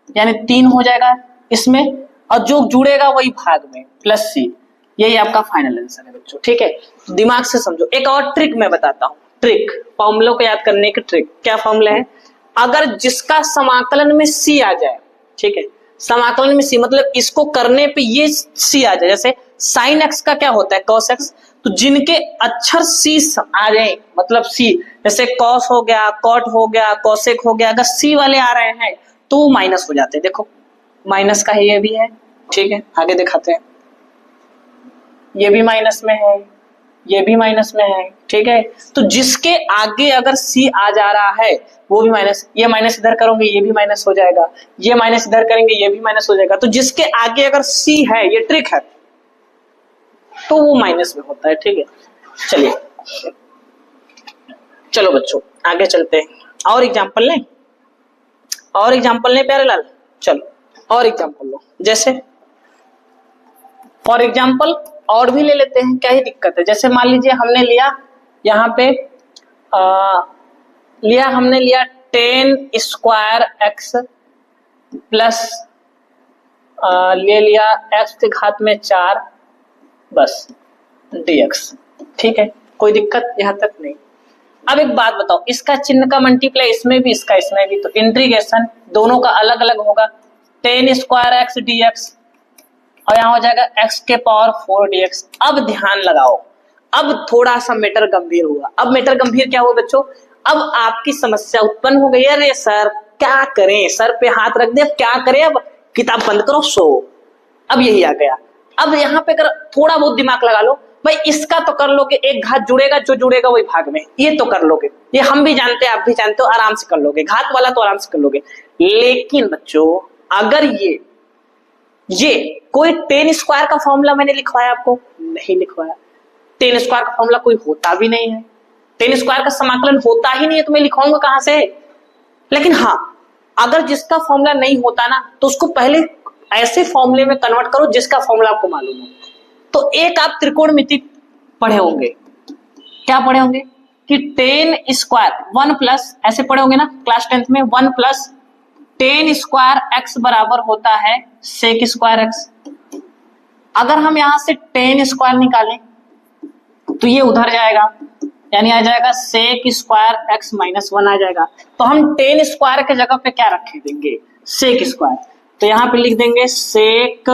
यानी 3 हो जाएगा इसमें, और जो जुड़ेगा वही भाग में प्लस सी, यही आपका फाइनल आंसर है बच्चों, ठीक है। दिमाग से समझो। एक और ट्रिक मैं बताता हूं, ट्रिक फॉर्मूलों को याद करने की ट्रिक। क्या फॉर्मूला है, अगर जिसका समाकलन में सी आ जाए, ठीक है, समाकलन में सी मतलब इसको करने पे ये सी आ जाए, जैसे साइन एक्स का क्या होता है कॉस एक्स, तो जिनके अक्षर सी आ जाए मतलब सी, जैसे कॉस हो गया, कॉट हो गया, कॉसेक हो गया, अगर सी वाले आ रहे हैं तो वो माइनस हो जाते हैं। देखो माइनस का है, ये भी है, ठीक है, आगे दिखाते हैं, ये भी माइनस में है, ये भी माइनस में है, ठीक है। तो जिसके आगे अगर सी आ जा रहा है वो भी माइनस, ये माइनस इधर करोगे ये भी माइनस हो जाएगा, ये माइनस इधर करेंगे ये भी माइनस हो जाएगा। तो जिसके आगे अगर सी है, ये ट्रिक है, तो वो माइनस में होता है, ठीक है। चलिए चलो बच्चों आगे चलते हैं, और एग्जांपल लें, और एग्जांपल लें प्यारे लाल, चलो और एग्जांपल लो। जैसे फॉर एग्जांपल और भी ले लेते हैं, क्या ही दिक्कत है। जैसे मान लीजिए हमने लिया यहाँ पे हमने लिया 10 स्क्वायर एक्स प्लस ले लिया एक्स के घात में 4 बस dx, ठीक है, कोई दिक्कत यहाँ तक नहीं। अब एक बात बताओ, इसका चिन्ह का मल्टीप्लाई इसमें भी, इसका इसमें भी, तो इंटीग्रेशन दोनों का अलग अलग होगा। 10 स्क्वायर एक्स dx और यहाँ हो जाएगा x के पावर 4 dx। अब ध्यान लगाओ, अब थोड़ा सा मैटर गंभीर हुआ। अब मैटर गंभीर क्या हुआ बच्चों, अब आपकी समस्या उत्पन्न हो गई, अरे सर क्या करें, सर पे हाथ रख दे, अब क्या करें, अब किताब बंद करो सो। अब यही आ गया। अब यहाँ पे अगर थोड़ा बहुत दिमाग लगा लो, भाई इसका तो कर लोगे, एक घात जुड़ेगा, जो जुड़ेगा वही भाग में, ये तो कर लोगे, ये हम भी जानते हैं आप भी जानते हो, आराम से कर लोगे, घात वाला तो आराम से कर लोगे। लेकिन बच्चों अगर ये कोई 10 स्क्वायर का फॉर्मूला मैंने लिखवाया आपको, नहीं लिखवाया। 10 स्क्वायर का फॉर्मूला कोई होता भी नहीं है, 10 स्क्वायर का समाकलन होता ही नहीं है, तो मैं लिखवाऊंगा कहां से। लेकिन हाँ, अगर जिसका फॉर्मूला नहीं होता ना, तो उसको पहले ऐसे फॉर्मूले में कन्वर्ट करो जिसका फॉर्मूला आपको मालूम हो। तो एक आप त्रिकोणमिति पढ़े होंगे, क्या पढ़े होंगे कि 10 स्क्वायर 1 प्लस, ऐसे पढ़े होंगे ना क्लास 10th में, 1 प्लस 10 स्क्वायर एक्स बराबर होता है सेक स्क्वायर एक्स। अगर हम यहां से 10 स्क्वायर निकालें तो ये उधर जाएगा, यानी आ जाएगा सेक स्क्वायर एक्स माइनस 1 आ जाएगा। तो हम 10 स्क्वायर के जगह पे क्या रख देंगे, सेक स्क्वायर। तो यहाँ पे लिख देंगे सेक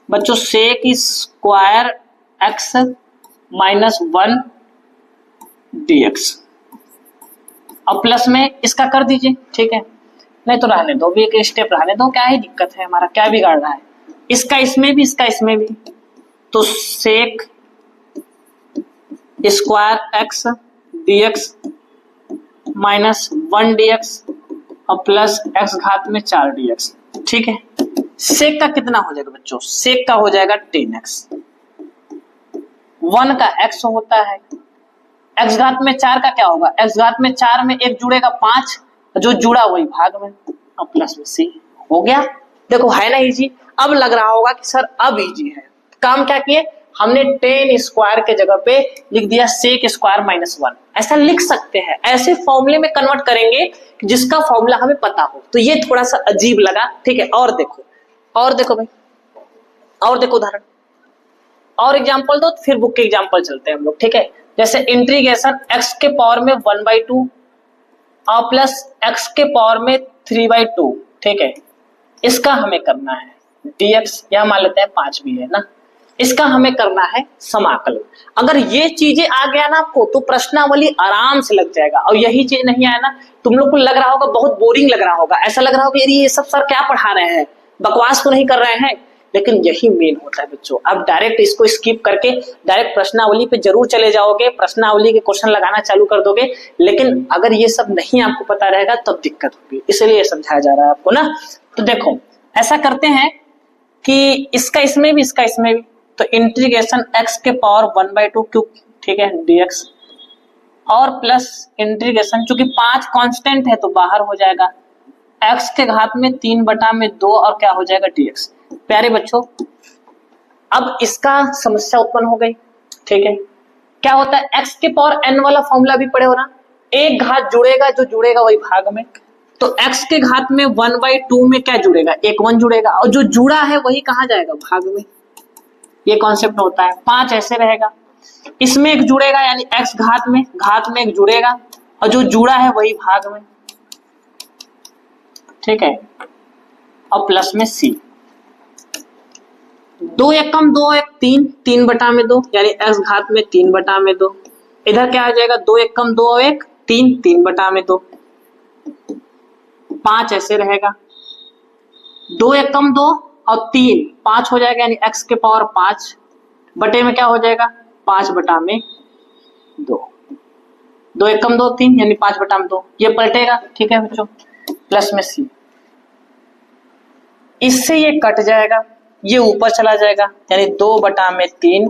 बच्चों, sec square x minus 1 dx, अब प्लस में इसका कर दीजिए, ठीक है, नहीं तो रहने दो, भी एक स्टेप रहने दो, क्या ही दिक्कत है, हमारा क्या बिगाड़ रहा है। इसका इसमें भी, इसका इसमें भी, तो sec square x dx minus 1 dx और प्लस एक्स घात में 4 dx, ठीक है। सेक का कितना हो जाएगा बच्चों, सेक का हो जाएगा 10x, 1 का x होता है, x घात में 4 का क्या होगा, x घात में 4 में एक जुड़ेगा 5, जो जुड़ा वही भाग में, अब प्लस में c हो गया। देखो है ना इजी। अब लग रहा होगा कि सर अब इजी है, काम क्या किए हमने 10 स्क्वायर के जगह पे लिख दिया सेक स्क्वायर माइनस 1, ऐसा लिख सकते हैं, ऐसे फॉर्मूले में कन्वर्ट करेंगे जिसका फॉर्मूला हमें पता हो। तो ये थोड़ा सा अजीब लगा, ठीक है। और देखो भाई, और देखो उदाहरण, और एग्जांपल दो, फिर बुक के एग्जांपल चलते हैं हम लोग, ठीक है। जैसे इंटीग्रेशन x के पावर में 1/2 और प्लस x के पावर में 3/2, ठीक है, इसका हमें करना है dx, यह मान लेते हैं 5 भी है ना, इसका हमें करना है समाकलन। अगर ये चीजें आ गया ना आपको तो प्रश्नावली आराम से लग जाएगा। और यही चीज नहीं आया ना, तुम लोग को लग रहा होगा बहुत बोरिंग लग रहा होगा, ऐसा लग रहा होगा ये सब सर क्या पढ़ा रहे हैं, बकवास तो नहीं कर रहे हैं, लेकिन यही मेन होता है बच्चों। अब डायरेक्ट इसको स्किप करके डायरेक्ट प्रश्नावली पे जरूर चले जाओगे, प्रश्नावली के क्वेश्चन लगाना चालू कर दोगे, लेकिन अगर ये सब नहीं आपको पता रहेगा तब दिक्कत होगी, इसलिए समझाया जा रहा है आपको ना। तो देखो ऐसा करते हैं, कि इसका इसमें भी इसका इसमें भी, तो इंटीग्रेशन x के पावर 1/2 क्यूब, ठीक है, dx और प्लस इंटीग्रेशन, चूंकि 5 कांस्टेंट है तो बाहर हो जाएगा, x के घात में 3/2 और क्या हो जाएगा dx। प्यारे बच्चों अब इसका समस्या उत्पन्न हो गई, ठीक है। क्या होता है, x के पावर n वाला फॉर्मूला भी पढ़े हो ना, एक घात जुड़ेगा, जो जुड़ेगा वही भाग में, तो x के घात में 1/2 में क्या जुड़ेगा, एक 1 जुड़ेगा, और जो जुड़ा है वही कहाँ जाएगा, भाग में। ये कॉन्सेप्ट होता है। 5 ऐसे रहेगा, इसमें एक जुड़ेगा यानी x घात में एक जुड़ेगा, और जो जुड़ा है वही भाग में, ठीक है, और प्लस में c। 2 एकम 2 एक 3, 3/2 यानी x घात में 3/2। इधर क्या आ जाएगा, 2 एकम 2 एक 3, 3/2। 5 ऐसे रहेगा, 2 एकम 2 और 3, 5 हो जाएगा यानी x के पावर 5 बटे में क्या हो जाएगा, 5/2। 2 एकम 2 3 यानी 5/2, ये पलटेगा, ठीक है बच्चों, प्लस में c। इससे ये कट जाएगा, ये ऊपर चला जाएगा यानी 2/3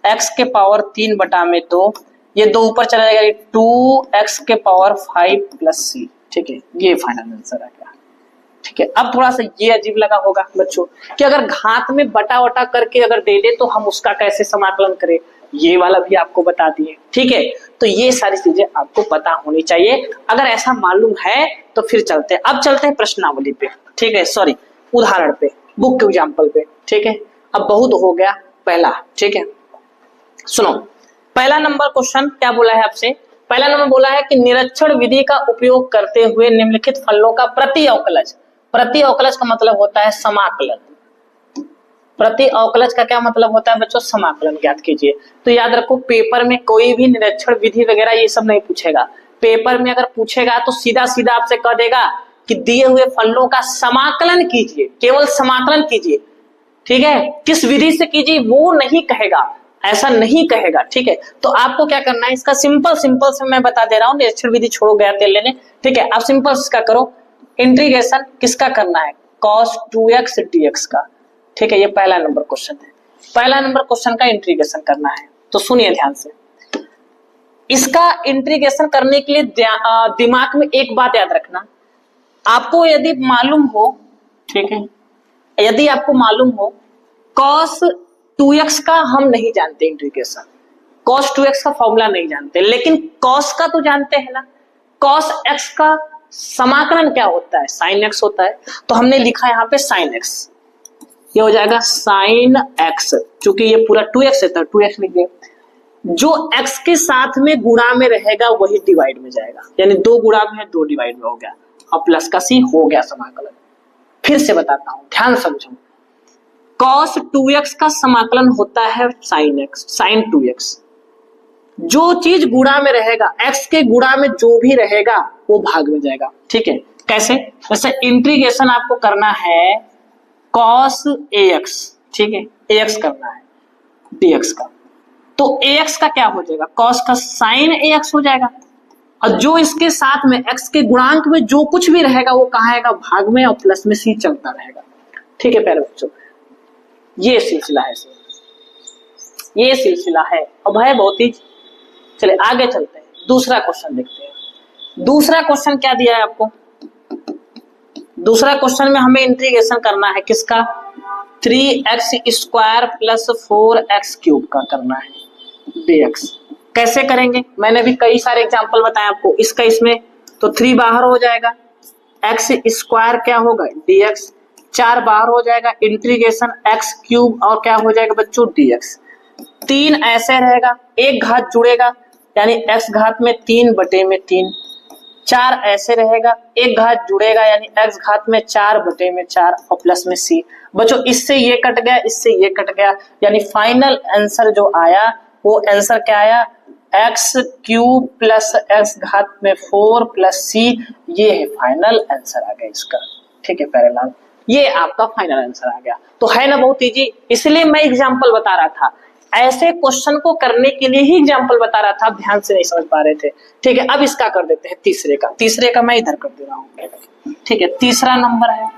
x के पावर 3/2, ये 2 ऊपर चला जाएगा, 2x के पावर 5 प्लस c, ठीक है, ये फाइनल आंसर आ गया, ठीक है। अब थोड़ा सा ये अजीब लगा होगा बच्चों कि अगर घात में बटा वटा करके अगर दे दे तो हम उसका कैसे समाकलन करें, ये वाला भी आपको बता दिए, ठीक है। तो ये सारी चीजें आपको पता होनी चाहिए, अगर ऐसा मालूम है तो फिर चलते हैं। अब चलते हैं प्रश्नावली पे, ठीक है, सॉरी उदाहरण पे, बुक के एग्जाम्पल पे, ठीक है। अब बहुत हो गया पहला, ठीक है, सुनो। पहला नंबर क्वेश्चन क्या बोला है आपसे, पहला नंबर बोला है कि निरीक्षण विधि का उपयोग करते हुए निम्नलिखित फलनों का प्रति अवकलज, प्रति अवकलज का मतलब होता है समाकलन, प्रति अवकलज का क्या मतलब होता है बच्चों, समाकलन ज्ञात कीजिए। तो याद रखो पेपर में कोई भी निरीक्षण विधि वगैरह ये सब नहीं पूछेगा, पेपर में अगर पूछेगा तो सीधा सीधा आपसे कह देगा कि दिए हुए फलनों का समाकलन कीजिए, केवल समाकलन कीजिए, ठीक है, किस विधि से कीजिए वो नहीं कहेगा, ऐसा नहीं कहेगा, ठीक है। तो आपको क्या करना है, इसका सिंपल से मैं बता दे रहा हूँ, निरीक्षण विधि छोड़ो गया तेल लेने, ठीक है। आप सिंपल इसका करो, इंटीग्रेशन किसका करना है, cos 2x dx का, ठीक है, ये पहला नंबर क्वेश्चन है, पहला नंबर क्वेश्चन का इंटीग्रेशन करना है। तो सुनिए ध्यान से, इसका इंटीग्रेशन करने के लिए दिमाग में एक बात याद रखना, आपको यदि मालूम हो, ठीक है, यदि आपको मालूम हो cos 2x का हम नहीं जानते इंटीग्रेशन, cos 2x का फॉर्मूला नहीं जानते, लेकिन cos का तो जानते हैं ना, cos x का समाकलन क्या होता है, sin x होता है, तो हमने लिखा यहाँ पे sin x, ये हो जाएगा sin x, चूंकि ये पूरा 2x है तो 2x लिख दिया, जो x के साथ में गुणा में रहेगा वही डिवाइड में जाएगा, यानी 2 गुणा में है 2 डिवाइड में हो गया, और प्लस का c हो गया समाकलन। फिर से बताता हूं, ध्यान समझो, cos 2x का समाकलन होता है sin x, sin 2x, जो चीज गुणा में रहेगा, x के गुणा में जो भी रहेगा वो भाग में जाएगा, ठीक है। कैसे, जैसे इंटीग्रेशन आपको करना है cos ax, ठीक है, ax करना है dx का, तो ax का क्या हो जाएगा, cos का sin ax हो जाएगा, और जो इसके साथ में x के गुणांक में जो कुछ भी रहेगा वो कहाँ आएगा, भाग में, और प्लस में c चलता रहेगा, ठीक है प्यारे बच्चों, ये सिलसिला है, ये सिलसिला है। अब है बहुत ही, चले आगे चलते हैं, दूसरा क्वेश्चन देखते हैं। दूसरा क्वेश्चन क्या दिया है आपको, दूसरा क्वेश्चन में हमें इंटीग्रेशन करना है किसका, 3x² प्लस 4x क्यूब का करना है dx। कैसे करेंगे, मैंने भी कई सारे एग्जांपल बताए आपको, इसका इसमें तो 3 बाहर हो जाएगा, x² क्या होगा dx, 4 बाहर हो जाएगा, इंटीग्रेशन x क्यूब और क्या हो जाएगा बच्चों dx। 3 ऐसे रहेगा, एक घात जुड़ेगा यानी x घात में 3 बटे में 3, 4 ऐसे रहेगा, एक घात जुड़ेगा यानी x घात में 4 बटे में 4, और प्लस में c। बच्चों इससे ये कट गया, इससे ये कट गया, यानी फाइनल आंसर जो आया वो आंसर क्या आया, x क्यूब प्लस x घात में 4 प्लस c, ये है फाइनल आंसर आ गया इसका, ठीक है प्यारे लाल, ये आपका फाइनल आंसर आ गया। तो है ना बहुत इजी, इसलिए मैं एग्जांपल बता रहा था, ऐसे क्वेश्चन को करने के लिए ही एग्जांपल बता रहा था, आप ध्यान से नहीं समझ पा रहे थे, ठीक है। अब इसका कर देते हैं तीसरे का मैं इधर कर दे रहा हूं, ठीक है। तीसरा नंबर है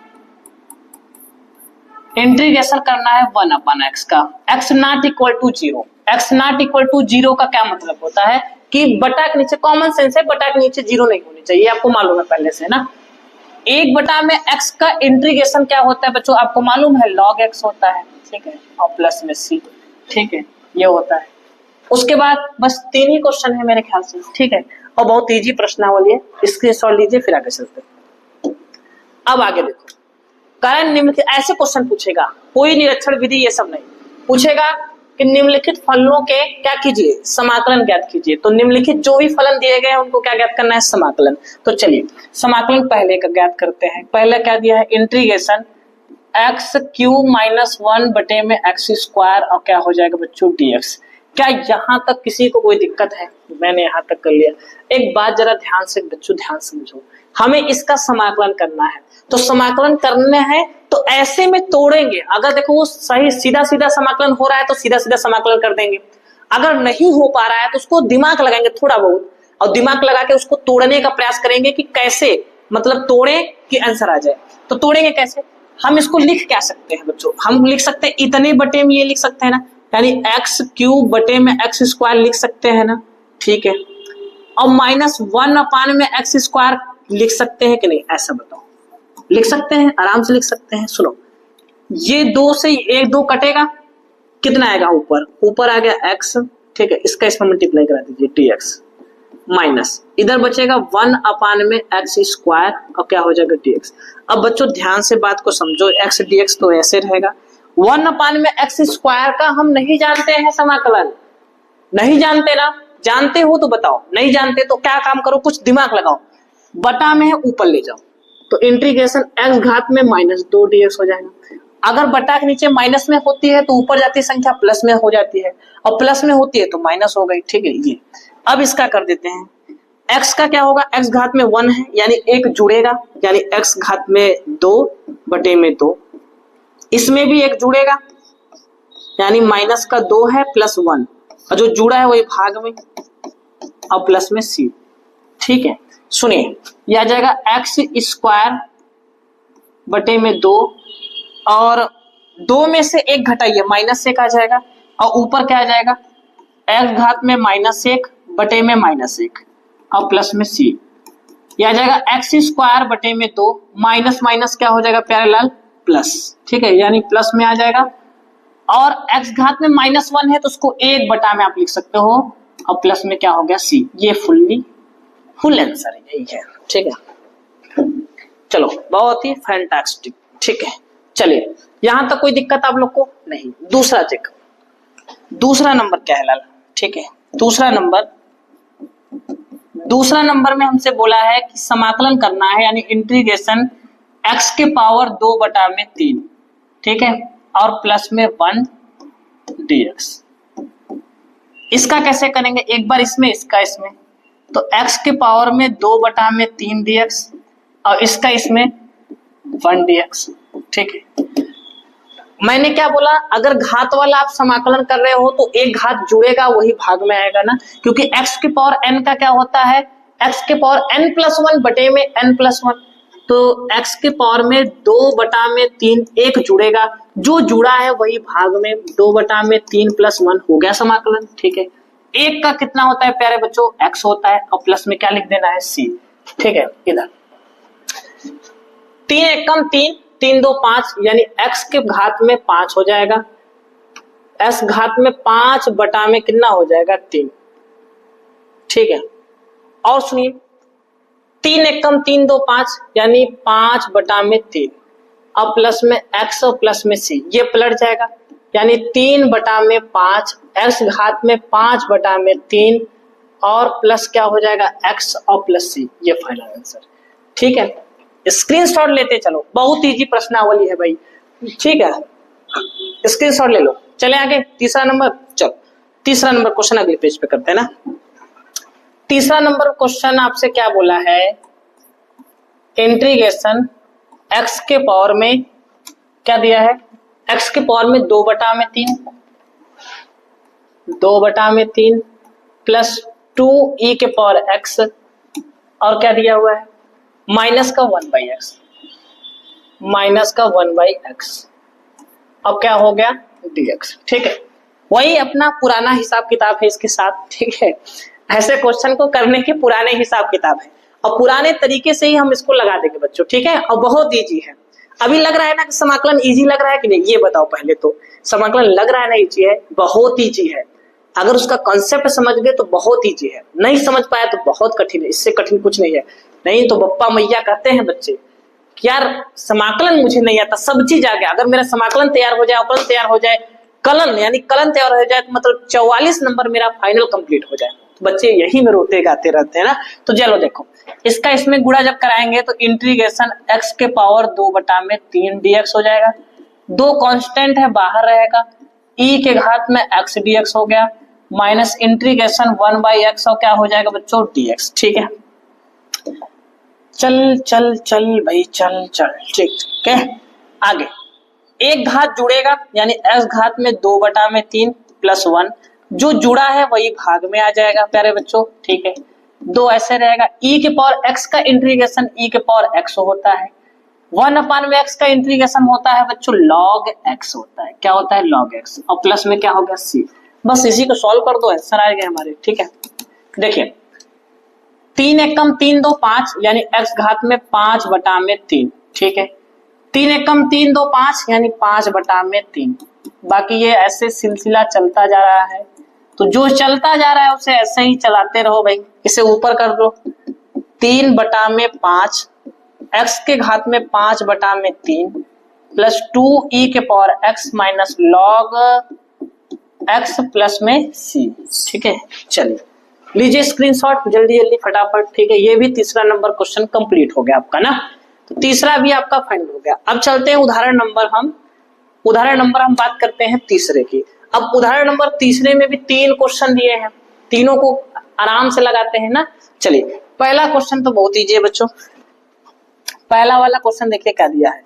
इंटीग्रेशन करना है 1/x का, x not equal to 0। x not equal to 0 का क्या मतलब होता है कि बटा के नीचे, कॉमन सेंस है, बटा के नीचे 0 नहीं होनी चाहिए, आपको मालूम है पहले से ना। 1/x का इंटीग्रेशन क्या होता है बच्चों, आपको मालूम है log x होता है, ठीक है, और प्लस में c, ठीक है, ये होता है। उसके बाद बस 3 ही क्वेश्चन है मेरे ख्याल से, ठीक है, और बहुत इजी प्रश्नावली है, स्क्रीनशॉट लीजिए फिर आगे चलते हैं। अब आगे देखो, कारण निम्नलिखित, ऐसे क्वेश्चन पूछेगा, कोई निरीक्षण विधि ये सब नहीं पूछेगा कि निम्नलिखित फलनों के क्या कीजिए, समाकलन ज्ञात कीजिए। तो निम्नलिखित जो भी फलन दिए गए हैं उनको क्या ज्ञात करना है, समाकलन। तो चलिए समाकलन पहले का ज्ञात करते हैं। पहले क्या दिया है, इंटीग्रेशन x³ - 1 बटे में x², और क्या हो जाएगा बच्चों dx। क्या यहाँ तक किसी को कोई दिक्कत है? मैंने यहाँ तक कर लिया। एक बात जरा ध्यान से बच्चों ध्यान समझो, हमें इसका समाकलन करना है, तो समाकलन करने हैं तो ऐसे में तोड़ेंगे। अगर देखो वो सही सीधा सीधा समाकलन हो रहा है तो सीधा सीधा समाकलन कर देंगे, अगर नहीं हो पा रहा है तो उसको दिमाग लगाएंगे थोड़ा बहुत, और दिमाग लगा के उसको तोड़ने का प्रयास करेंगे कि कैसे, मतलब तोड़े कि आंसर आ जाए। तो तोड़ेंगे कैसे, हम इसको लिख क्या सकते हैं बच्चों, हम लिख सकते हैं इतने बटे में ये लिख सकते हैं ना, यानी x³ बटे में x² लिख सकते हैं ना, ठीक है, और -1/x² लिख सकते हैं कि नहीं, ऐसा बताओ। लिख सकते हैं, आराम से लिख सकते हैं। सुनो, ये 2 से 1 2 कटेगा, कितना आएगा ऊपर, ऊपर आ गया x, ठीक है, इसका इसमें मल्टीप्लाई करा दीजिए dx, माइनस इधर बचेगा 1/x², और क्या हो जाएगा dx। अब बच्चों ध्यान से बात को समझो, x dx तो ऐसे रहेगा, 1/x² का हम नहीं जानते हैं समाकलन, नहीं जानते ना, जानते हो तो बताओ, नहीं जानते तो क्या काम करो, कुछ दिमाग लगाओ, बटा में ऊपर ले जाओ, तो इंटीग्रेशन x घात में -2 dx हो जाएगा। अगर बटा के नीचे माइनस में होती है तो ऊपर जाती संख्या प्लस में हो जाती है, और प्लस में होती है तो माइनस हो गई, ठीक है। ये अब इसका कर देते हैं, x का क्या होगा, x घात में 1 है, यानी 1 जुड़ेगा, यानी x घात में 2 बटे में 2, इसमें भी 1 जुड़ेगा, यानी माइनस का 2 है प्लस 1, और जो जुड़ा है वही भाग में, और प्लस में c, ठीक है। सुनिए, यह आ जाएगा x² बटे में 2, और 2 में से 1 घटाइए, -1 आ जाएगा, और ऊपर क्या आ जाएगा, x घात में -1 बटे में -1, और प्लस में c, यह आ जाएगा x² बटे में 2, माइनस माइनस क्या हो जाएगा प्यारे लाल, प्लस, ठीक है, यानी प्लस में आ जाएगा, और x घात में -1 है तो उसको 1 बटा में आप लिख सकते हो, और प्लस में क्या हो गया c। ये फुल आंसर है, यही है, ठीक है। चलो, बहुत ही फैंटास्टिक, ठीक है। चलिए, यहां तक कोई दिक्कत आप लोग को नहीं। दूसरा चेक, दूसरा नंबर क्या है लाल, ठीक है, दूसरा नंबर में हमसे बोला है कि समाकलन करना है, यानी इंटीग्रेशन x⁻2/3, ठीक है, और प्लस में 1 dx। इसका कैसे करेंगे, एक बार इसमें, इसका इसमें, तो x⁻2/3 dx, और इसका इसमें 1 dx, ठीक है। मैंने क्या बोला, अगर घात वाला आप समाकलन कर रहे हो तो एक घात जुड़ेगा, वही भाग में आएगा ना, क्योंकि x⁻n का क्या होता है, x⁻n+1 बटे में n+1, तो x⁻2/3 1 जुड़ेगा, जो जुड़ा है वही भाग में, 2/3 + 1 हो गया समाकलन, ठीक है। 1 का कितना होता है प्यारे बच्चों, x होता है, और प्लस में क्या लिख देना है, c, ठीक है। इधर 3 एकम 3, 3 2 5, यानी x के घात में 5 हो जाएगा, s घात में 5 बटा में कितना हो जाएगा, 3, ठीक है। और सुनिए, 3 एकम 3 2 5, यानी 5 बटा में 3, अब प्लस में x और प्लस में c, ये पलट जाएगा, यानी 3 बटा में 5, x घात में 5 बटा में 3, और प्लस क्या हो जाएगा, x और प्लस c, ये फाइनल आंसर, ठीक है। स्क्रीनशॉट लेते चलो, बहुत इजी प्रश्नावली है भाई, ठीक है, स्क्रीनशॉट ले लो। चले आगे, तीसरा नंबर, चलो तीसरा नंबर क्वेश्चन अगले पेज पे करते हैं ना। तीसरा नंबर क्वेश्चन आपसे क्या बोला है, इंटीग्रेशन x के पावर में क्या दिया है, x के पावर में 2/3, 2/3 प्लस 2e के पावर x, और क्या दिया हुआ है, माइनस का 1/x, माइनस का 1/x, अब क्या हो गया dx, ठीक है। वही अपना पुराना हिसाब किताब है इसके साथ, ठीक है। ऐसे क्वेश्चन को करने के पुराने हिसाब किताब है और पुराने तरीके से ही हम इसको लगा देंगे बच्चों, ठीक है। और बहुत इजी है। अभी लग रहा है ना कि समाकलन इजी लग रहा है कि नहीं, ये बताओ पहले तो। समाकलन लग रहा है ना इजी है? बहुत इजी है। अगर उसका कॉन्सेप्ट समझ गए तो बहुत इजी है, नहीं समझ पाया तो बहुत कठिन है, इससे कठिन कुछ नहीं है। नहीं तो बप्पा मैया कहते हैं बच्चे कि यार समाकलन मुझे नहीं आता, सब चीज आ गया। अगर मेरा समाकलन तैयार हो जाए, अपलन तैयार हो जाए, कलन यानी कलन तैयार हो जाए, तो मतलब 44 नंबर मेरा फाइनल कंप्लीट हो जाए। तो बच्चे यही में रोते गाते रहते हैं ना। तो चलो देखो, इसका इसमें गुणा जब कराएंगे तो इंटीग्रेशन x के पावर 2/3 dx हो जाएगा। दो कांस्टेंट है बाहर रहेगा, e के घात में x dx हो गया, माइनस इंटीग्रेशन 1/x और क्या हो जाएगा बच्चों dx, ठीक है। चल चल चल भाई चल चल, ठीक है। आगे एक घात जुड़ेगा यानी x घात में 2/3 प्लस 1, जो जुड़ा है वही भाग में आ जाएगा प्यारे बच्चों, ठीक है। दो ऐसे रहेगा, e के पावर x का इंटीग्रेशन e के पावर x होता है, 1/x का इंटीग्रेशन होता है बच्चों log x होता है। क्या होता है? log x, और प्लस में क्या हो गया c। बस इसी को सॉल्व कर दो, आंसर आ गया हमारे, ठीक है। देखिए 3 एकम 3 2 5 यानी x घात में 5/3, ठीक है। 3 एकम 3 2 5 यानी 5/3। बाकी ये ऐसे सिलसिला चलता जा रहा है, तो जो चलता जा रहा है उसे ऐसे ही चलाते रहो भाई। इसे ऊपर कर दो, 3/5 x के घात में 5/3 प्लस 2e के power x minus log x plus में c, ठीक है। चलिए लीजिए स्क्रीनशॉट जल्दी जल्दी फटाफट, ठीक है। ये भी तीसरा नंबर क्वेश्चन कंप्लीट हो गया आपका ना, तो तीसरा भी आपका फाइनल हो गया। अब चलते हैं उदाहरण नंबर हम बात करते हैं तीसरे की। अब उदाहरण नंबर तीसरे में भी 3 क्वेश्चन दिए हैं, तीनों को आराम से लगाते हैं ना। चलिए पहला क्वेश्चन तो बहुत इजी है बच्चों। पहला वाला क्वेश्चन देखिए क्या दिया है।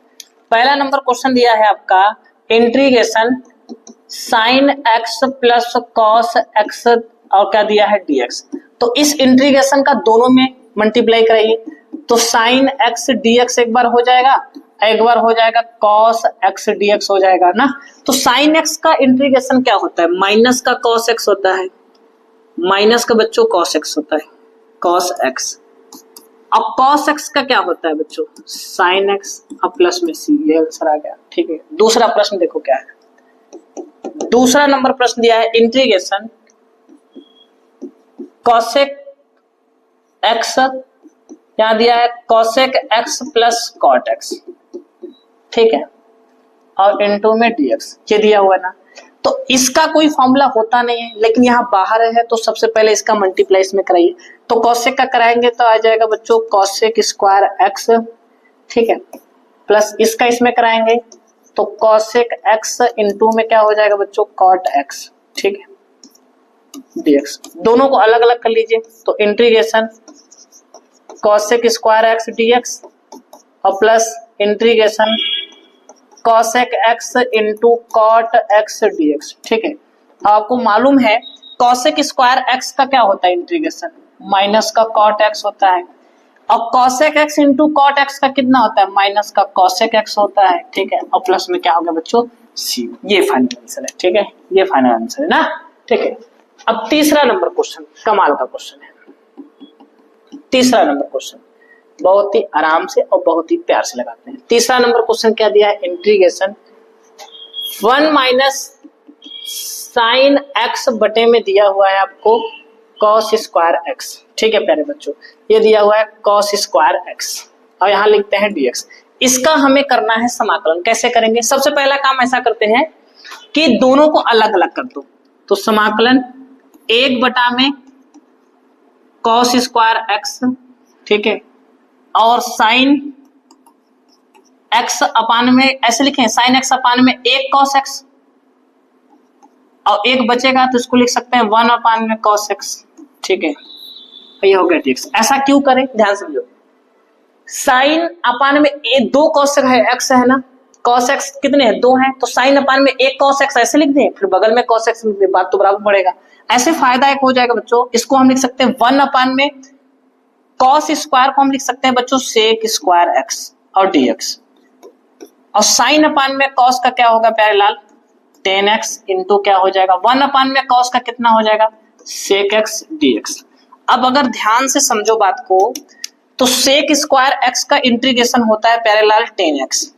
पहला नंबर क्वेश्चन दिया है आपका integration sine x plus cos x और क्या दिया है dx। तो इस इंटीग्रेशन का दोनों में मल्टीप्लाई कराइए, तो साइन एक्स dx एक बार हो जाएगा, एक बार हो जाएगा cos x dx हो जाएगा ना। तो साइन x का इंटीग्रेशन क्या होता है? माइनस का cos x होता है, माइनस का बच्चों cos x होता है, cos x। अब cos x का क्या होता है बच्चों? sin x और प्लस में c, ये आंसर आ गया, ठीक है। दूसरा प्रश्न देखो क्या है। दूसरा नंबर प्रश्न दिया है इंटीग्रेशन cosec x, यहां दिया है cosec x plus cot x, ठीक है, और इनटू में dx, ये दिया हुआ है ना। तो इसका कोई फॉर्मूला होता नहीं है, लेकिन यहाँ बाहर है तो सबसे पहले इसका मल्टीप्लाई इसमें कराइए। तो cosec का कराएंगे तो आ जाएगा बच्चों cosec स्क्वायर x, ठीक है, प्लस इसका इसमें कराएंगे तो cosec x इनटू में क्या हो जाएगा बच्चों cot x, ठीक है, dx। दोनों को अलग अलग कर लीजिए, तो integration cosec square x dx और plus integration cosec x into cot x dx, ठीक है। आपको मालूम है cosec स्क्वायर x का क्या होता है इंटीग्रेशन? माइनस का cot x होता है, और cosec x into cot x का कितना होता है? माइनस का cosec x होता है, ठीक है, और प्लस में क्या होगा बच्चों c। ये फाइनल आंसर है, ठीक है, ये फाइनल आंसर है ना, ठीक है। अब तीसरा नंबर क्वेश्चन कमाल का क्वेश्चन है। तीसरा नंबर क्वेश्चन बहुत ही आराम से और बहुत ही प्यार से लगाते हैं। तीसरा नंबर क्वेश्चन क्या दिया है? इंटीग्रेशन 1 माइनस साइन एक्स बटे में दिया हुआ है आपको cos स्क्वायर एक्स, ठीक है प्यारे बच्चों, ये दिया हुआ है cos स्क्वायर एक्स और यहाँ लिखते हैं dx। इसका हमें करना है समाकलन। कैसे करेंगे? सबसे पहला काम ऐसा करते हैं कि दोनों को अलग अलग कर दो, तो समाकलन 1/में cos स्क्वायर एक्स, ठीक है, और साइन x अपान में ऐसे लिखें, साइन x अपान में 1 cos x और एक बचेगा तो इसको लिख सकते हैं 1 अपान में cos x, ठीक है, ये हो गया dx। ऐसा क्यों करें? ध्यान समझो, साइन अपान में 2 cos x है ना, cos x कितने हैं? 2 हैं, तो साइन अपान में 1 cos x ऐसे लिख दें, फिर बगल में cos x लिख दें, बात तो बराबर पड़ेगा। ऐसे फायदा एक हो जाएगा बच्चों। इसको हम लिख सकते हैं 1 अपान में cos स्क्वायर को हम लिख सकते हैं बच्चों sec स्क्वायर x और dx, और साइन अपान में कॉस का क्या होगा प्यारे लाल, 10x इंटू क्या हो जाएगा 1 अपान में कॉस का कितना हो जाएगा sec x dx। अब अगर ध्यान से समझो बात को, तो sec स्क्वायर x का इंटीग्रेशन होता है प्यारे लाल 10x,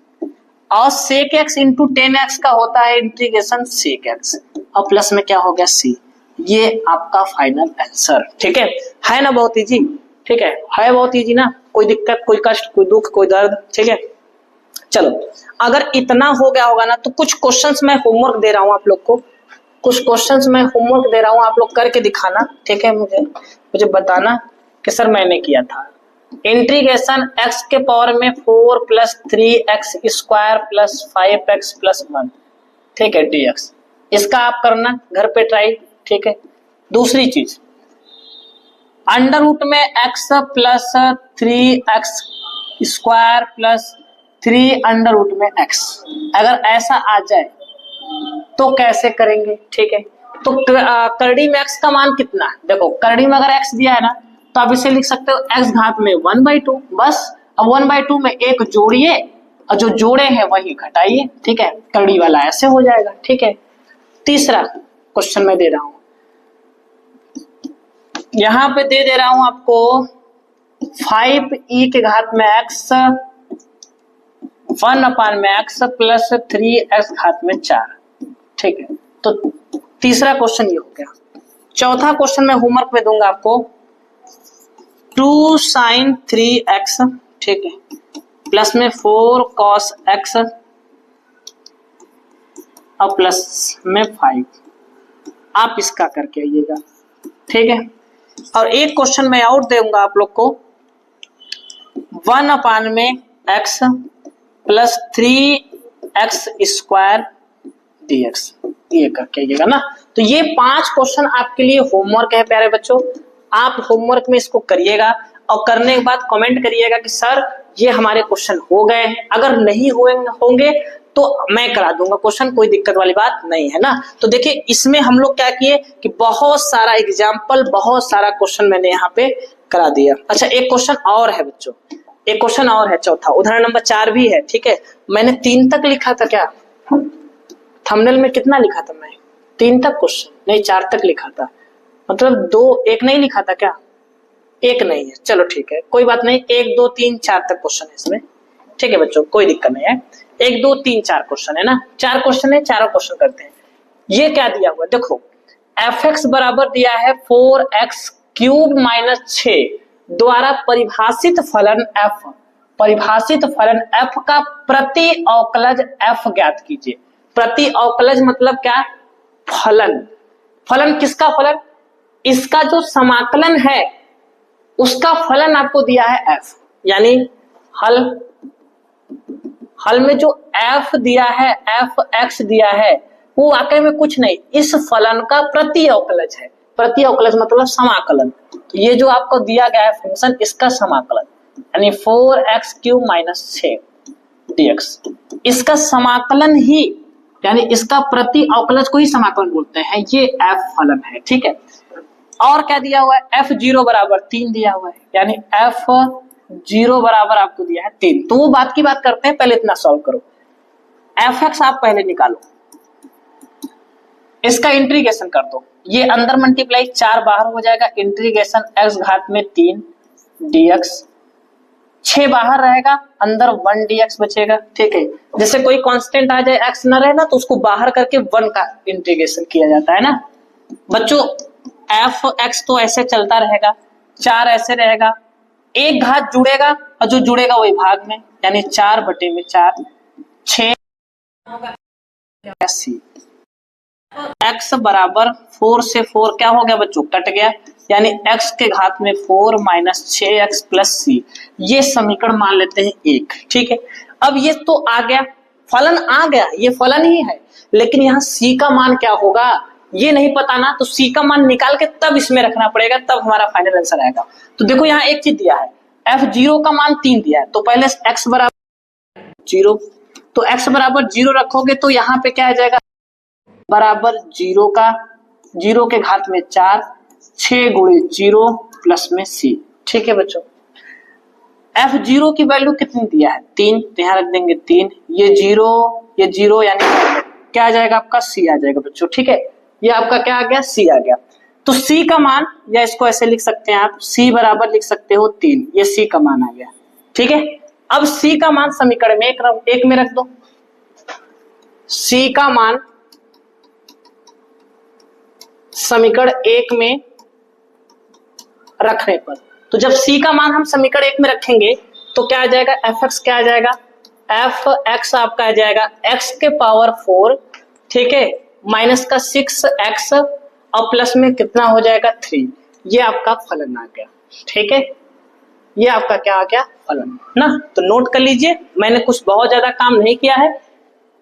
और sec x इंटू 10x का होता है इंटीग्रेशन sec x, और प्लस में क्या हो गया c। ये आपका फाइनल आंसर, ठीक है ना, बहुत इजी, ठीक है बहुत इजी ना, कोई दिक्कत, कोई कष्ट, कोई दुख, कोई दर्द, ठीक है। चलो अगर इतना हो गया होगा ना, तो कुछ क्वेश्चंस मैं होमवर्क दे रहा हूं आप लोग को, कुछ क्वेश्चंस मैं होमवर्क दे रहा हूं, आप लोग करके दिखाना, ठीक है। मुझे बताना कि सर मैंने किया था। इंटीग्रेशन x के पावर में 4 plus 3x square plus 5x plus 1, ठीक है dx, इसका आप करना घर पे ट्राई, ठीक है। दूसरी चीज, अंडर रूट में x plus 3x square plus 3 under root में x, अगर ऐसा आ जाए तो कैसे करेंगे, ठीक है। तो करड़ी में x का मान कितना है, देखो करड़ी में अगर x दिया है ना, तो आप इसे लिख सकते हो x घात में 1/2, बस। अब 1/2 में एक जोड़िए और जो जोड़े हैं वही घटाइए, ठीक है, करड़ी वाला ऐसे हो जाएगा, ठीक है। तीसरा क्वेश्चन मैं दे रहा हूं, यहां पे दे रहा हूं आपको 5e के घात में x 1 अपान में x प्लस 3x घात में 4, ठीक है। तो तीसरा क्वेश्चन ये हो गया। चौथा क्वेश्चन मैं होमवर्क में दूंगा आपको, 2 sin 3x, ठीक है, प्लस में 4 cos x और प्लस में 5, आप इसका करके आइएगा, ठीक है। और एक क्वेश्चन मैं और दूंगा आप लोग को, 1 अपान में x plus 3x square dx, ये करके आइएगा ना। तो ये 5 क्वेश्चन आपके लिए होमवर्क है प्यारे बच्चों, आप होमवर्क में इसको करिएगा और करने के बाद कमेंट करिएगा कि सर ये हमारे क्वेश्चन हो गए हैं। अगर नहीं हुए होंगे तो मैं करा दूंगा क्वेश्चन, कोई दिक्कत वाली बात नहीं है ना। तो देखिए इसमें हम लोग क्या किए कि बहुत सारा एग्जाम्पल, बहुत सारा क्वेश्चन मैंने यहाँ पे करा दिया। अच्छा एक क्वेश्चन और है बच्चों, एक क्वेश्चन और है चौथा, उदाहरण नंबर 4 भी है, ठीक है। मैंने 3 तक लिखा था, क्या थंबनेल में कितना लिखा था मैं, 3 तक क्वेश्चन नहीं 4 तक लिखा था, मतलब 2 1 नहीं लिखा था क्या, 1 नहीं है, चलो ठीक है कोई बात नहीं, 1 2 3 4 तक क्वेश्चन है इसमें, ठीक है बच्चों कोई दिक्कत नहीं है। 1 2 3 4 क्वेश्चन है ना, 4 क्वेश्चन है, चारों क्वेश्चन करते हैं। ये क्या दिया हुआ देखो, fx बराबर दिया है 4x क्यूब माइनस 6 द्वारा परिभाषित फलन f, परिभाषित फलन f का प्रति अवकलज f ज्ञात कीजिए। प्रति अवकलज मतलब क्या, फलन, फलन किसका फलन, इसका जो समाकलन है उसका फलन आपको दिया है f, यानी हल में जो f दिया है, fx दिया है, वो वाकई में कुछ नहीं, इस फलन का प्रति अवकलज है। प्रति अवकलज मतलब समाकलन, तो ये जो आपको दिया गया है फंक्शन, इसका समाकलन यानी 4x क्यूब माइनस 6 dx, इसका समाकलन ही यानी इसका प्रति अवकलज को ही समाकलन बोलते हैं, ये f फलन है, ठीक है। और क्या दिया हुआ है, f0 बराबर 3 दिया हुआ है, यानी f0 बराबर आपको दिया है 3। तो वो बात की बात करते हैं, पहले इतना सॉल्व करो। fx आप पहले निकालो, इसका इंटीग्रेशन कर दो, ये अंदर मल्टीप्लाई 4 बाहर हो जाएगा, इंटीग्रेशन x घात में 3 dx, 6 बाहर रहेगा, अंदर 1 dx बचेगा, ठीक है। जैसे कोई कांस्टेंट आ जाए x न रहे ना, तो उसको बाहर करके 1 का इंटीग्रेशन किया जाता है ना बच्चों। fx तो ऐसे चलता रहेगा, 4 ऐसे रहेगा, एक घात जुड़ेगा और जो जुड़ेगा वही भाग में, यानी 4/4 6 x बराबर 4 से 4 क्या हो गया बच्चों, कट गया, यानी x के घात में 4 माइनस 6x प्लस c, ये समीकरण मान लेते हैं 1, ठीक है। अब ये तो आ गया, फलन आ गया, ये फलन ही है, लेकिन यहाँ c का मान क्या होगा ये नहीं पता ना, तो c का मान निकाल के तब इसमें रखना पड़ेगा, तब हमारा फाइनल आंसर आएगा। तो देखो यहाँ एक चीज दिया है, f0 का मान 3 दिया है, तो पहले x बराबर 0, तो x बराबर 0 रखोगे तो यहाँ पे क्या आ जाएगा, बराबर 0 का 0 के घात में 4, 6 गुणे 0 प्लस में c, ठीक है बच्चों। f0 की वैल्यू कितनी दिया है 3, तो यहाँ रख देंगे 3, ये जीरो यानी क्या आ जाएगा आपका c आ जाएगा बच्चों। ठीक है, ये आपका क्या आ गया c आ गया। तो c का मान, या इसको ऐसे लिख सकते हैं आप, c बराबर लिख सकते हो 3, ये c का मान आ गया। ठीक है, अब c का मान समीकरण में एक में रख दो। c का मान समीकरण 1 में रखने पर, तो जब c का मान हम समीकरण 1 में रखेंगे तो क्या आ जाएगा, fx क्या आ जाएगा, fx आपका आ जाएगा x के पावर 4, ठीक है, माइनस का 6x और प्लस में कितना हो जाएगा 3, ये आपका फलन आ गया। ठीक है, ये आपका क्या आ गया, फलन ना। तो नोट कर लीजिए, मैंने कुछ बहुत ज्यादा काम नहीं किया है।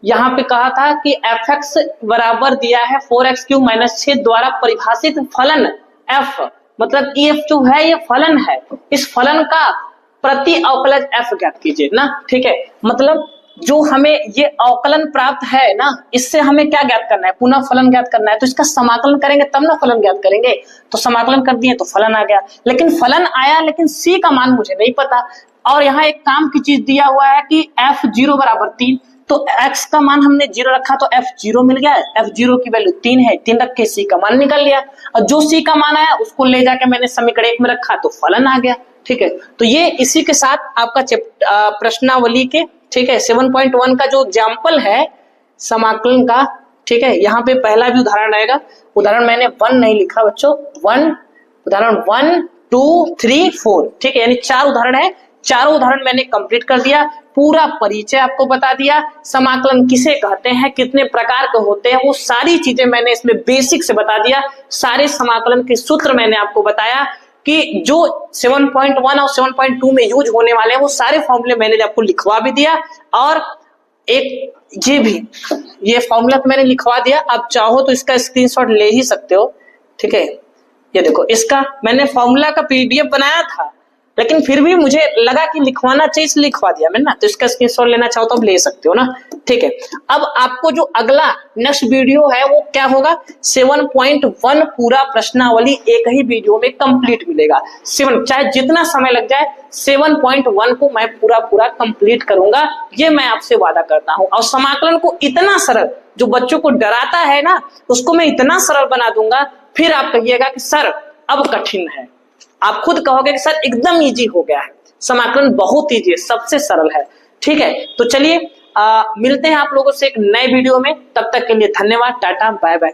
यहाँ पे कहा था कि fx बराबर दिया है 4x³ - 6 द्वारा परिभाषित फलन f, मतलब ये जो है ये फलन है, इस फलन का प्रति अवकलज f ज्ञात कीजिए ना। ठीक है, मतलब जो हमें ये अवकलन प्राप्त है ना, इससे हमें क्या ज्ञात करना है, पुनः फलन ज्ञात करना है। तो इसका समाकलन करेंगे तब ना फलन ज्ञात करेंगे। तो समाकलन कर दिए तो फलन आ गया, लेकिन फलन आया लेकिन c का मान मुझे नहीं पता। और यहाँ एक काम की चीज दिया हुआ है कि f0 बराबर 3, तो x का मान हमने 0 रखा तो f0 मिल गया। f0 की वैल्यू 3 है, 3 रख के c का मान निकल लिया, और जो c का मान आया उसको ले जाके मैंने समीकरण 1 में रखा तो फलन आ गया। ठीक है, तो ये इसी के साथ आपका प्रश्नावली के, ठीक है, 7.1 का जो एग्जाम्पल है समाकलन का, ठीक है, यहाँ पे पहला भी उदाहरण आएगा। उदाहरण मैंने 1 नहीं लिखा बच्चों, उदाहरण 1, 2, 3, 4, ठीक है, यानी 4 उदाहरण है। चारों उदाहरण मैंने कंप्लीट कर दिया, पूरा परिचय आपको बता दिया, समाकलन किसे कहते हैं, कितने प्रकार के होते हैं, वो सारी चीजें मैंने इसमें बेसिक से बता दिया। सारे समाकलन के सूत्र मैंने आपको बताया कि जो 7.1 और 7.2 में यूज होने वाले हैं वो सारे फॉर्मूले मैंने आपको लिखवा भी दिया, और एक ये फॉर्मूला तो मैंने लिखवा दिया। आप चाहो तो इसका स्क्रीनशॉट ले ही सकते हो। ठीक है, ये देखो, इसका मैंने फॉर्मूला का पीडीएफ बनाया था, लेकिन फिर भी मुझे लगा कि लिखवाना चाहिए इसलिए लिखवा दिया मैंने ना। तो इसका स्क्रीनशॉट लेना चाहो तो आप ले सकते हो ना। ठीक है, अब आपको जो अगला नेक्स्ट वीडियो है वो क्या होगा, 7.1 पूरा प्रश्नावली एक ही वीडियो में कंप्लीट मिलेगा। 7, चाहे जितना समय लग जाए, 7.1 को मैं पूरा कंप्लीट करूंगा, ये मैं आपसे वादा करता हूं। और समाकलन को इतना सरल, जो बच्चों को डराता है ना, उसको मैं इतना सरल बना दूंगा, फिर आप कहिएगा कि सर अब कठिन है। आप खुद कहोगे कि सर एकदम इजी हो गया है, समाकलन बहुत इजी है, सबसे सरल है। ठीक है, तो चलिए मिलते हैं आप लोगों से एक नए वीडियो में। तब तक के लिए धन्यवाद, टाटा बाय बाय।